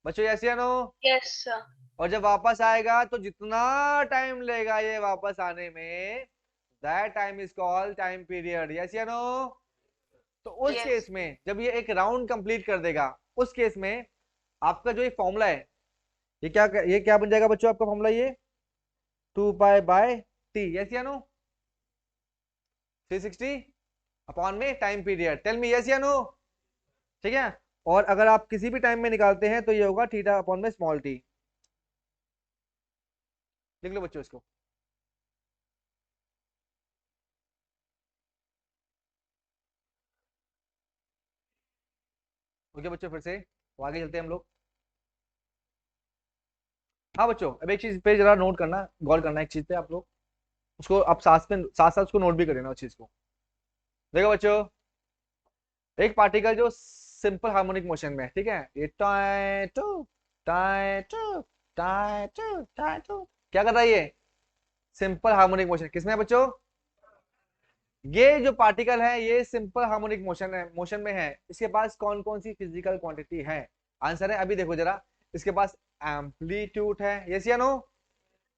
बच्चों यस या नो? Yes, sir. और जब वापस आएगा तो जितना टाइम लेगा ये वापस आने में, that time is called time period. Yes या नो? तो उस Yes. केस में जब ये एक राउंड कंप्लीट कर देगा, उस केस में आपका जो ये फॉर्मूला है, ये क्या बन जाएगा बच्चों आपका फॉर्मूला? ये 2 पाई बाय टी। यस या नो? 360 अपॉन में time period. Tell me yes या नो? ठीक है। और अगर आप किसी भी टाइम में निकालते हैं तो ये होगा थीटा अपॉन में स्मॉल टी। लिख लो बच्चों इसको। ओके बच्चों, फिर से तो आगे चलते हैं हम लोग। हाँ बच्चों अब एक चीज पे जरा नोट करना, गौर करना एक चीज पे आप लोग, उसको आप साथ साथ उसको नोट भी कर लेना उस चीज को। देखो बच्चों, एक पार्टिकल जो सिंपल हार्मोनिक मोशन में है, ठीक है, ये टाइ टू टाइ टू टाइ टू टाइ टू क्या कर रहा है? ये सिंपल हार्मोनिक मोशन किसमें है बच्चों? ये जो पार्टिकल है ये सिंपल हार्मोनिक मोशन में है। इसके पास कौन कौन सी फिजिकल क्वांटिटी है? आंसर है, अभी देखो जरा, इसके पास एम्पलीट्यूड है, यस या नो?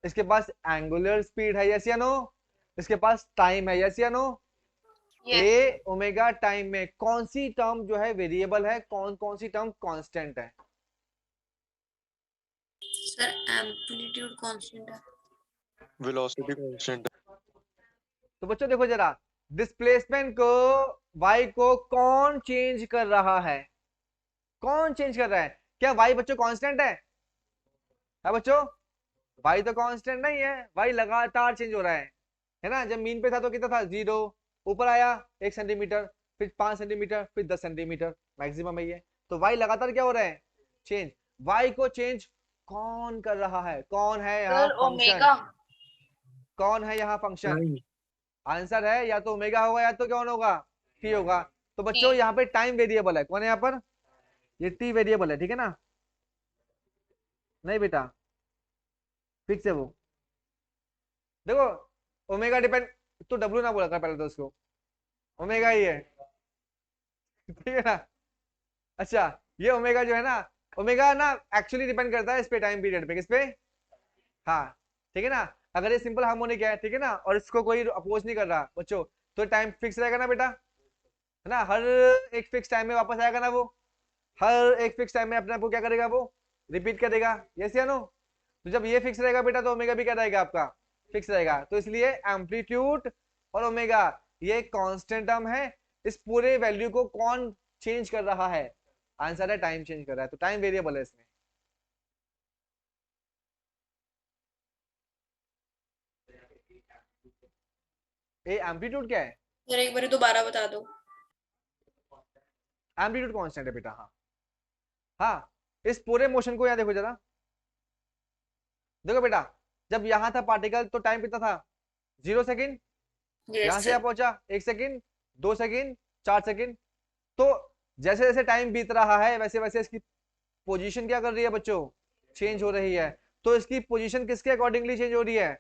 इसके पास एंगुलर स्पीड है, यस या नो? इसके पास टाइम है, यस या नो? Yes. ए ओमेगा टाइम में कौन सी टर्म जो है वेरिएबल है, कौन कौन सी टर्म कांस्टेंट है? सर एम्पलीट्यूड कांस्टेंट है। Velocity constant. तो बच्चों देखो जरा, डिस्प्लेसमेंट को y को कौन चेंज कर रहा है? कौन चेंज कर रहा है? क्या y बच्चों कांस्टेंट है बच्चों? y तो कांस्टेंट नहीं है, y लगातार चेंज हो रहा है ना। जब मीन पे था तो कितना था? 0, ऊपर आया 1 सेंटीमीटर, फिर 5 सेंटीमीटर, फिर 10 सेंटीमीटर मैक्सिमम है ये। तो वाई लगातार क्या हो रहा है, चेंज। वाई को चेंज कौन कर रहा है, कौन है यहाँ सर फंक्शन, ओमेगा। कौन है यहाँ फंक्शन? टाइम। आंसर है या तो ओमेगा होगा या तो कौन होगा, टी होगा। तो बच्चों टी। यहाँ पे टाइम वेरिएबल है, कौन है यहाँ पर, ये टी वेरिएबल है, ठीक है ना? नहीं बेटा, फिक्स है वो। देखो ओमेगा डिपेंड, तो डब्ल्यू ना बोला कर पहले तो उसको, ओमेगा ही है ठीक है ना? अच्छा, ये ओमेगा जो है ना, ओमेगा ना एक्चुअली डिपेंड करता है इस पे, टाइम पीरियड पे, किस पे, हाँ, ठीक है ना? अगर ये सिंपल हार्मोनिक है, ठीक है ना, और इसको कोई अपोज नहीं कर रहा बच्चों, तो टाइम फिक्स रहेगा ना बेटा, है ना? हर एक फिक्स टाइम में वापस आएगा ना वो, हर एक फिक्स टाइम में अपने आप को क्या करेगा वो, रिपीट करेगा, यस या नो? तो जब ये फिक्स रहेगा बेटा तो ओमेगा भी क्या रहेगा आपका, फिक्स रहेगा। तो इसलिए एम्पलीट्यूड और ओमेगा ये कांस्टेंट टर्म है। इस पूरे वैल्यू को कौन चेंज कर रहा है, आंसर है टाइम चेंज कर रहा है, तो टाइम वेरिएबल है इसमें। ए एम्पलीट्यूड क्या है, सर एक बार दोबारा बता दो। एम्पलीट्यूड कांस्टेंट है बेटा, हाँ हाँ। इस पूरे मोशन को यहाँ देखो जरा, देखो बेटा, जब यहाँ था पार्टिकल तो टाइम कितना था, 0 सेकेंड। यहां यस से यहाँ सर। पहुंचा 1 सेकेंड, 2 सेकेंड, 4 सेकेंड। तो जैसे जैसे टाइम बीत रहा है वैसे वैसे इसकी पोजीशन क्या कर रही है बच्चों, चेंज हो रही है। तो इसकी पोजीशन किसके अकॉर्डिंगली चेंज हो रही है,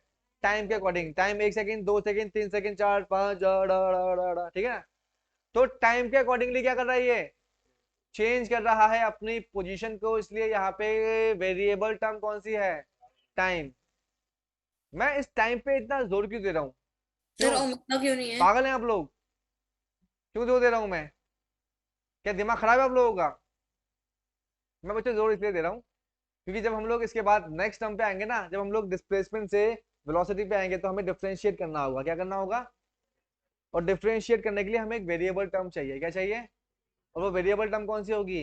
टाइम के according. Time 1 second, 2 second, 3 second, 4, 5, ठीक है ना? तो टाइम के अकॉर्डिंगली क्या कर रहा है ये, चेंज कर रहा है अपनी पोजीशन को, इसलिए यहाँ पे वेरिएबल टर्म कौन सी है, टाइम। मैं इस टाइम पे इतना जोर क्यों दे रहा हूँ, सर क्यों, ओमेगा क्यों नहीं है? पागल हैं आप लोग, क्यों जोर दे रहा हूं मैं, क्या दिमाग खराब है आप लोगों का? मैं बच्चों जोर इसलिए दे रहा हूँ क्योंकि जब हम लोग इसके बाद नेक्स्ट टर्म पे आएंगे ना, जब हम लोग डिस्प्लेसमेंट से वेलोसिटी पे आएंगे तो हमें डिफरेंशिएट करना होगा, क्या करना होगा, और डिफरेंशिएट करने के लिए हमें एक वेरिएबल टर्म चाहिए, क्या चाहिए, और वो वेरिएबल टर्म कौन सी होगी,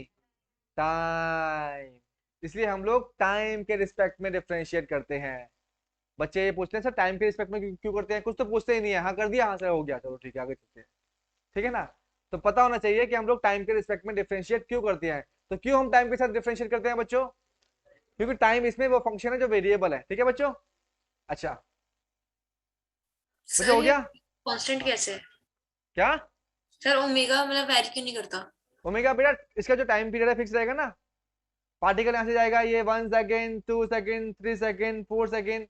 टाइम। इसलिए हम लोग टाइम के रिस्पेक्ट में डिफरेंशिएट करते हैं। बच्चे ये पूछते हैं सर टाइम के रिस्पेक्ट में क्यों करते हैं, कुछ तो पूछते ही नहीं है, हाँ कर दिया, हाँ सर हो गया, चलो ठीक है आगे चलते हैं, ठीक है ना? तो पता होना चाहिए कि हम लोग टाइम के रिस्पेक्ट में डिफरेंशिएट क्यों करते हैं। तो क्यों हम टाइम के साथ डिफरेंशिएट करते हैं बच्चों, क्योंकि टाइम इसमें वो फंक्शन है जो वेरिएबल है, ठीक है बच्चों? अच्छा बच्चों सर हो ये गया, कांस्टेंट कैसे है? क्या? सर ओमेगा मतलब वैरी क्यों नहीं करता? ओमेगा बेटा इसका जो टाइम पीरियड है फिक्स रहेगा ना, पार्टिकल यहां से जाएगा, ये 1 सेकेंड, 2 सेकेंड, 3 सेकेंड, 4 सेकेंड,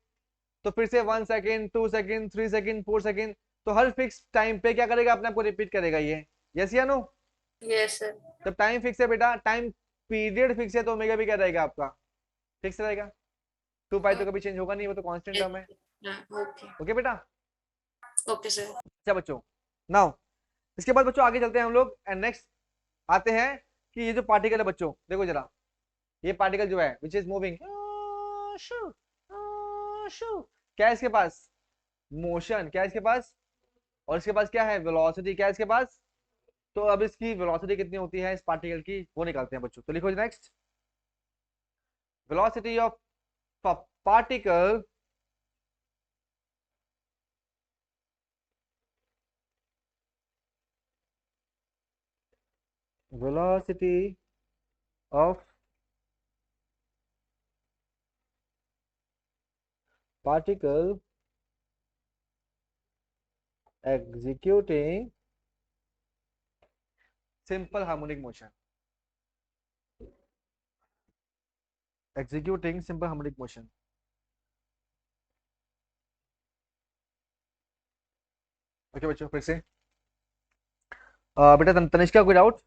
तो फिर से 1 सेकेंड, 2 सेकेंड, 3 सेकेंड, 4 सेकेंड। तो हर फिक्स टाइम पे क्या करेगा, अपने आप को रिपीट करेगा ये, यस या नो? Yes sir. जब टाइम फिक्स है बेटा, टाइम पीरियड फिक्स है, तो ओमेगा भी क्या रहेगा आपका, फिक्स रहेगा। 2 पाई तो कभी चेंज होगा नहीं, वो तो कांस्टेंट टर्म है। ओके। ओके बेटा? Okay sir. अच्छा बच्चों, नाउ इसके बाद बच्चों आगे चलते हैं हम लोग, एंड नेक्स्ट आते हैं कि ये जो पार्टिकल है बच्चों, देखो जरा, ये पार्टिकल जो है विच इज मूविंग, क्या है इसके पास, मोशन, क्या है इसके पास, और इसके पास क्या है, वेलोसिटी, क्या है इसके पास। तो अब इसकी वेलोसिटी कितनी होती है इस पार्टिकल की, वो निकालते हैं बच्चों। तो लिखो next, velocity of particle velocity of particle executing simple harmonic motion, executing simple harmonic motion। Okay बच्चों फिर से, बेटा तनिष्का कोई डाउट,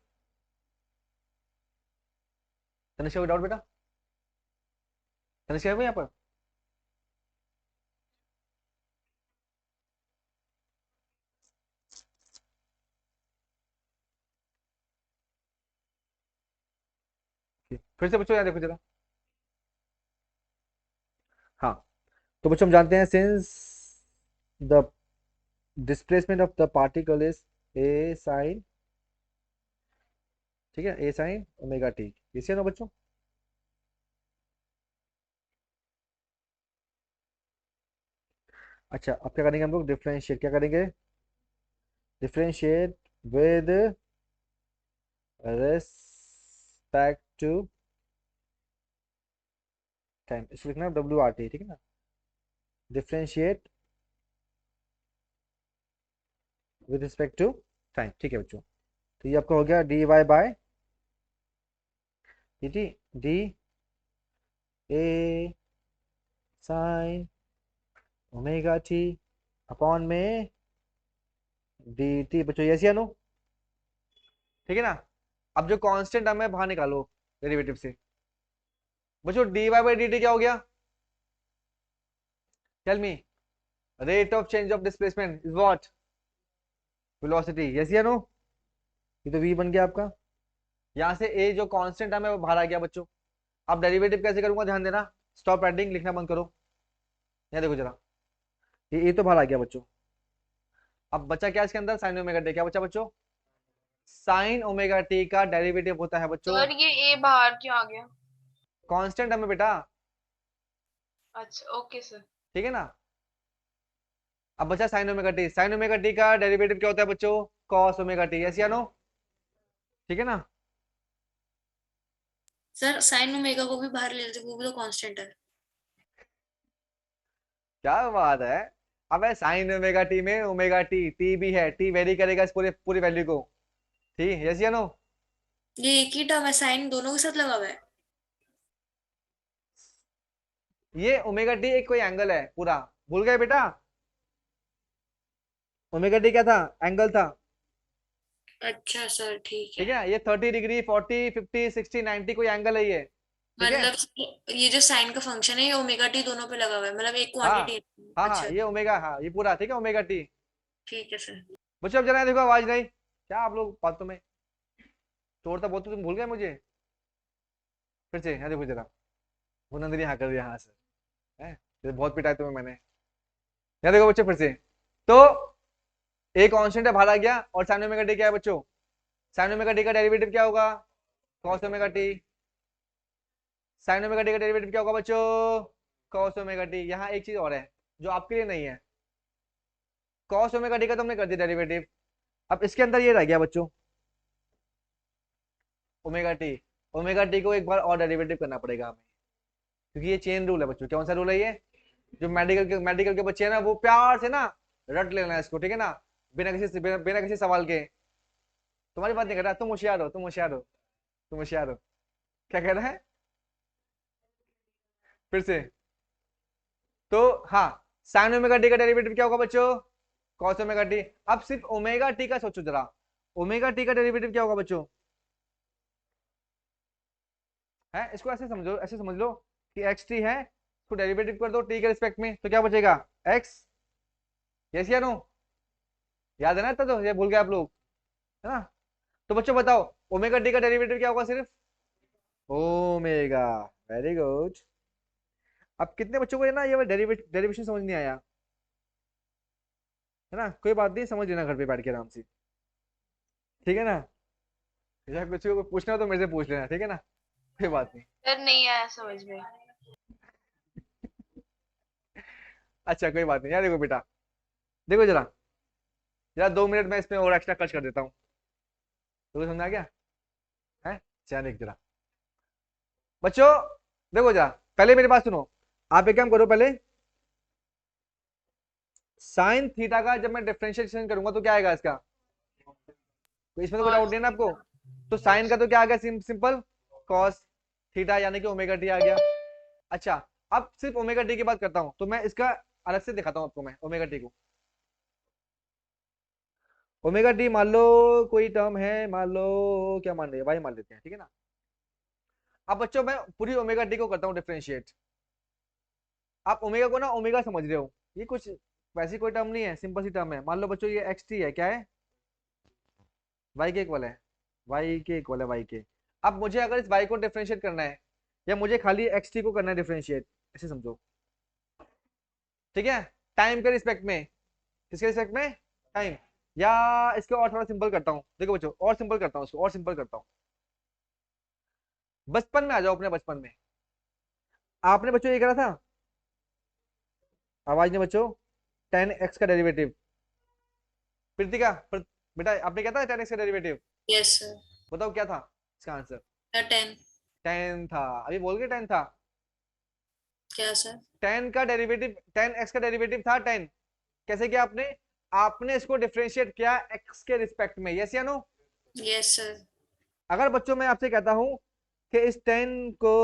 तनिष्का कोई डाउट बेटा, तनिष्का है कोई यहाँ पर? फिर से बच्चों यहाँ देखो जरा, हाँ। तो बच्चों हम जानते हैं since the displacement of the particle is a sine, ठीक है, ए साइन ओमेगा टी, इसे ना बच्चों। अच्छा अब क्या करेंगे हम लोग, डिफरेंशिएट क्या करेंगे, differentiate with respect to time, इसको लिखना है WRT, ठीक है ना, differentiate with respect to time. ठीक है बच्चों, तो ये आपका हो गया dy by dt, D A sine omega t upon में dt बच्चों, यस या नो? ठीक है ना। अब जो कांस्टेंट टर्म है बाहर निकालो डेरिवेटिव से। बच्चों dy बाई dt क्या हो गया? Tell me. Rate of change of displacement is what? Velocity, yes या नो? ये तो v बन गया आपका। यहां से a जो कांस्टेंट टर्म है वो बाहर आ गया बच्चों। अब डेरिवेटिव कैसे करूंगा ध्यान देना, स्टॉप राइटिंग, लिखना बंद करो। यहाँ देखो जरा, ये a तो बाहर आ गया बच्चों। अब बच्चा क्या इसके अंदर? Sign omega T. क्या बच्चा बच्चों? साइन ओमेगा टी का डेरिवेटिव होता है बच्चों, सर ये ए बाहर क्यों आ गया? कांस्टेंट टर्म है बेटा, अच्छा ओके सर। ठीक है ना। अब बचा sign omega T. Sign omega t का डेरिवेटिव क्या होता है बच्चों? कॉस ओमेगा टी, यस या नो? ठीक है ना। सर साइन ओमेगा को भी बाहर ले लेते, वो भी तो कांस्टेंट है। क्या बात है। अब साइन ओमेगा टी में ओमेगा टी, टी भी है, टी वेरी करेगा इस पूरे पूरी वैल्यू को, ठीक, यस या नो? ये एक ही टर्म है, साइन दोनों के साथ लगा हुआ है। ये ओमेगा टी एक कोई एंगल है पूरा, भूल गए बेटा? ओमेगा टी क्या था? एंगल था, अच्छा सर ठीक ठीक है। है। ये 30 डिग्री 40 50 60 90 कोई एंगल है ये, ठीक है। मतलब ये जो साइन का फंक्शन है ये ओमेगा टी दोनों पे लगा हुआ है, मतलब एक हाँ क्वांटिटी है। हाँ हाँ, अच्छा ये ओमेगा, हाँ ये पूरा, ठीक है, ओमेगा टी। ठीक है सर। बच्चों अब जरा देखो, आवाज नहीं, क्या आप लोग बातों में तोड़ता बहुत, तुम भूल गए मुझे फिर से। यहाँ देखो जरा, वो नंदिनी हाँ कर दिया, हाँ सर है, ये बहुत पिटाई तुम्हें मैंने। यहाँ देखो बच्चों फिर से, तो एक कांस्टेंट है बाहर आ गया, और साइन ओमेगा टी क्या है बच्चों? साइन ओमेगा टी का डेरिवेटिव क्या होगा? Cos omega T. Sign omega t का डेरिवेटिव क्या होगा बच्चों? Cos omega T. यहाँ एक चीज और है जो आपके लिए नहीं है, कॉस ओमेगा टी का तुमने कर दिया डेरिवेटिव, अब इसके अंदर ये रह गया बच्चों ओमेगा टी। ओमेगा टी को एक बार और डेरिवेटिव करना पड़ेगा हमें, क्योंकि ये चेन रूल है बच्चों। कौन सा रूल है ये? जो मेडिकल के बच्चे हैं ना, वो प्यार से ना रट लेना है इसको, ठीक है ना, बिना किसी सवाल के। तुम्हारी बात नहीं कर रहा, तुम होशियार हो, तुम होशियार हो, तुम होशियार हो। क्या कह रहा है फिर से? तो हाँ, साइन ओमेगा टी का डेरिवेटिव क्या होगा बच्चों? Cos omega T. अब सिर्फ ओमेगा टी का सोचो जरा, ओमेगा टी का डेरिवेटिव क्या होगा बच्चों? है, इसको ऐसे समझो, ऐसे समझ लो कि एक्स टी है, इसको डेरिवेटिव कर दो टी के रिस्पेक्ट में, तो क्या बचेगा? एक्स, यस या नो? याद है ना इतना, तो ये भूल गए आप लोग, है ना। तो बच्चों बताओ, ओमेगा टी का डेरिवेटिव क्या होगा? सिर्फ ओमेगा। Very good. अब कितने बच्चों को ये ना ये डेरिवेशन समझ नहीं आया, है ना? कोई बात नहीं, समझ लेना घर पे बैठ के आराम से, ठीक है ना। या कुछ को पूछना हो तो मेरे से पूछ लेना, ठीक है ना, कोई बात नहीं। सर नहीं आया समझ में। अच्छा कोई बात नहीं। यार देखो बेटा, देखो जरा, जरा 2 मिनट में इसमें और एक्स्ट्रा खर्च कर देता हूँ, तो समझ आ गया है? चल देख जरा बच्चों, देखो जरा, पहले मेरी बात सुनो। आप एक काम करो, पहले साइन थीटा का जब मैं डिफरेंशिएशन करूंगा तो क्या आएगा इसका? तो इसमें तो कोई डाउट नहीं है ना आपको? तो साइन का तो क्या आ गया? सिंपल कॉस थीटा, यानी कि ओमेगा टी आ गया। अच्छा, अब सिर्फ ओमेगा टी की बात करता हूं, तो मैं इसका अलग से दिखाता हूं आपको मैं ओमेगा टी को। ओमेगा टी मान लो कोई टर्म है, मान लो क्या मान रहे हैं, वाई मान लेते हैं, ठीक है ना। अब बच्चों मैं पूरी ओमेगा टी को करता हूं डिफरेंशिएट। आप ओमेगा को ना ओमेगा समझ रहे हो, ये कुछ वैसी कोई टर्म नहीं है, सिंपल सी टर्म है। मान लो बच्चों ये एक्स टी है, क्या है? वाई के इक्वल है, वाई के इक्वल है वाई के। अब मुझे अगर इस वाई को डिफरेंशिएट करना है, या मुझे खाली एक्स टी को करना है डिफरेंशिएट, ऐसे समझो, ठीक है, टाइम के रिस्पेक्ट में। किसके रिस्पेक्ट में? टाइम। या इसको और थोड़ा सिंपल करता हूँ, देखो बच्चों, और सिंपल करता हूँ इसको, और सिंपल करता हूँ। बचपन में आ जाओ, अपने बचपन में आपने बच्चों ये करा था, आवाज नहीं बच्चों, 10x का डेरिवेटिव। प्रीतिका बेटा आपने क्या था 10x का डेरिवेटिव? यस सर, बताओ क्या था इसका आंसर? 10। 10 था, अभी बोल के 10 था। क्या सर? 10 का डेरिवेटिव, 10x का डेरिवेटिव था 10। कैसे किया आपने? आपने इसको डिफरेंशिएट किया x के रिस्पेक्ट में, यस या नो? Yes sir. अगर बच्चों मैं आपसे कहता हूं कि इस 10 को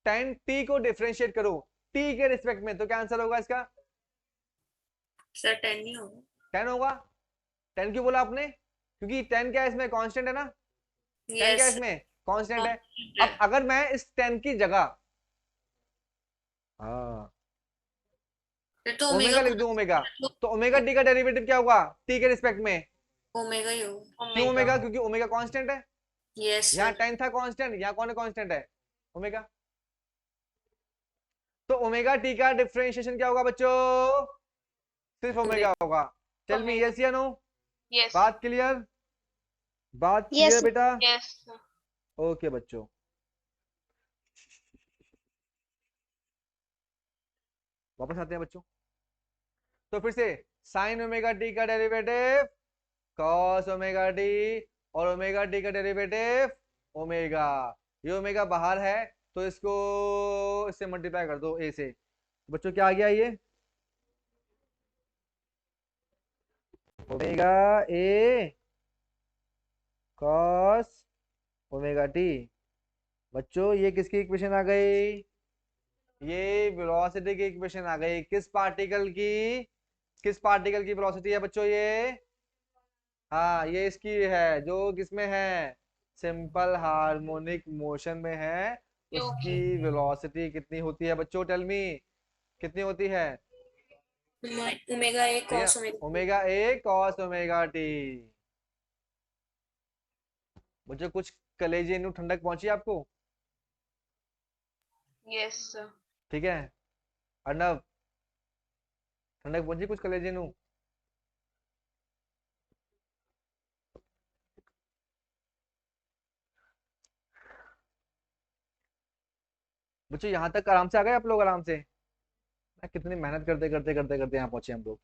10t को डिफरेंशिएट करो t के रिस्पेक्ट में, तो क्या आंसर होगा इसका? सर 10 नहीं होगा। 10 होगा। 10 क्यों बोला आपने? क्योंकि 10 क्या है इसमें? कांस्टेंट है ना? 10 क्या है यस इसमें? कांस्टेंट है। सर। अब अगर मैं इस 10 की जगह हाँ फिर तो ओमेगा लिख दूं, ओमेगा, तो ओमेगा टी का डेरिवेटिव क्या होगा टी के रिस्पेक्ट में? ओमेगा ही होगा। क्यों ओमेगा। ओमेगा? क्योंकि ओमेगा कांस्टेंट है। यस यहाँ सर। 10 था कांस्टेंट, यहाँ कौन कांस्टेंट है? ओमेगा। तो ओमेगा टी का डिफरेंशिएशन क्या होगा बच्चों? सिर्फ ओमेगा होगा। Tell me omega. यस या नो? यस। बात क्लियर? बात Yes, क्लियर बेटा? Yes sir. ओके बच्चों, वापस आते हैं बच्चों। तो फिर से साइन ओमेगा टी का डेरिवेटिव कॉस ओमेगा टी, और ओमेगा टी का डेरिवेटिव ओमेगा। ये ओमेगा बाहर है तो इसको इससे मल्टीप्लाई कर दो ए से। बच्चों क्या आ गया ये? Omega A cos omega T. बच्चों ये किसकी इक्वेशन आ गई? ये वेलोसिटी की इक्वेशन आ गई। किस पार्टिकल की? किस पार्टिकल की वेलोसिटी है बच्चों ये? हाँ ये इसकी है, जो किसमें है? सिंपल हार्मोनिक मोशन में है। उसकी क्योंकि वेलोसिटी कितनी होती है बच्चों? टेल मी कितनी होती है? ओमेगा ए ठीक है, cos omega. Omega A cos omega T. बच्चों कुछ कलेजे नु ठंडक पहुंची आपको? Yes sir. ठीक है अर्नव, ठंडक पहुंची कुछ कलेजे नु? बच्चों यहाँ तक आराम से आ गए आप लोग? आराम से? कितनी मेहनत करते करते करते करते यहाँ पहुंचे हम लोग।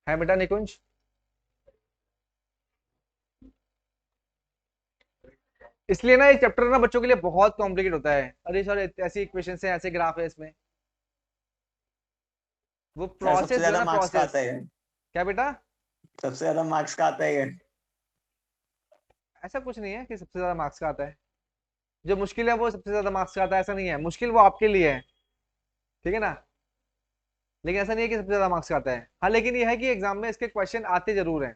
है बेटा निकुंज? इसलिए ना ये चैप्टर ना बच्चों के लिए बहुत कॉम्प्लिकेट होता है। अरे सर ऐसी इक्वेशन है, ऐसे ग्राफ है इसमें, वो सर सबसे प्रोसेस जो है ज्यादा ना मार्क्स का प्रोसेस। आता है, क्या बेटा? सबसे ज्यादा मार्क्स का आता है। ऐसा कुछ नहीं है कि सबसे ज्यादा मार्क्स का आता है। जो मुश्किल है वो सबसे ज्यादा मार्क्स का आता है, ऐसा नहीं है। मुश्किल वो आपके लिए है, ठीक है ना? लेकिन ऐसा नहीं है कि सबसे ज्यादा मार्क्स का आता है। हाँ लेकिन ये है कि एग्जाम में इसके क्वेश्चन आते जरूर हैं,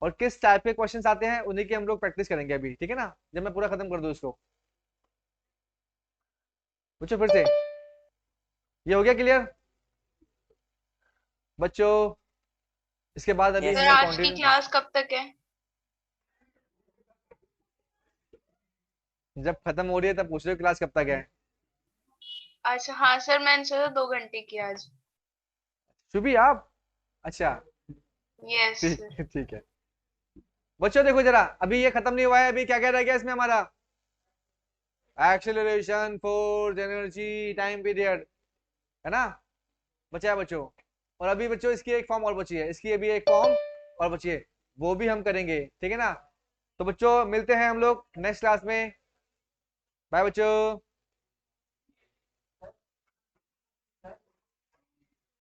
और किस टाइप के क्वेश्चन आते हैं उन्हीं की हम लोग प्रैक्टिस करेंगे अभी, ठीक है ना? जब मैं पूरा खत्म कर दूं इसको। पूछो फिर से। ये हो गया क्लियर बच्चों? इसके बाद अभी Yes, सर हमने आज की कंटिन्यू, क्लास कब तक है? जब खत्म हो रही है तब पूछ रहे हो क्लास कब तक है? अच्छा हाँ सर, मैंने सोचा 2 घंटे की आज। शुभी आप? अच्छा यस ठीक सर। ठीक है बच्चों। देखो जरा, अभी ये खत्म नहीं हुआ है। अभी क्या क्या रह गया इसमें हमारा? Acceleration, force, energy, time period, है ना? बचा है बच्चों। और अभी बच्चों इसकी एक फॉर्म और बची है, इसकी अभी एक फॉर्म और बची है, वो भी हम करेंगे, ठीक है ना? तो बच्चों मिलते हैं हम लोग नेक्स्ट क्लास में। बाय बच्चों।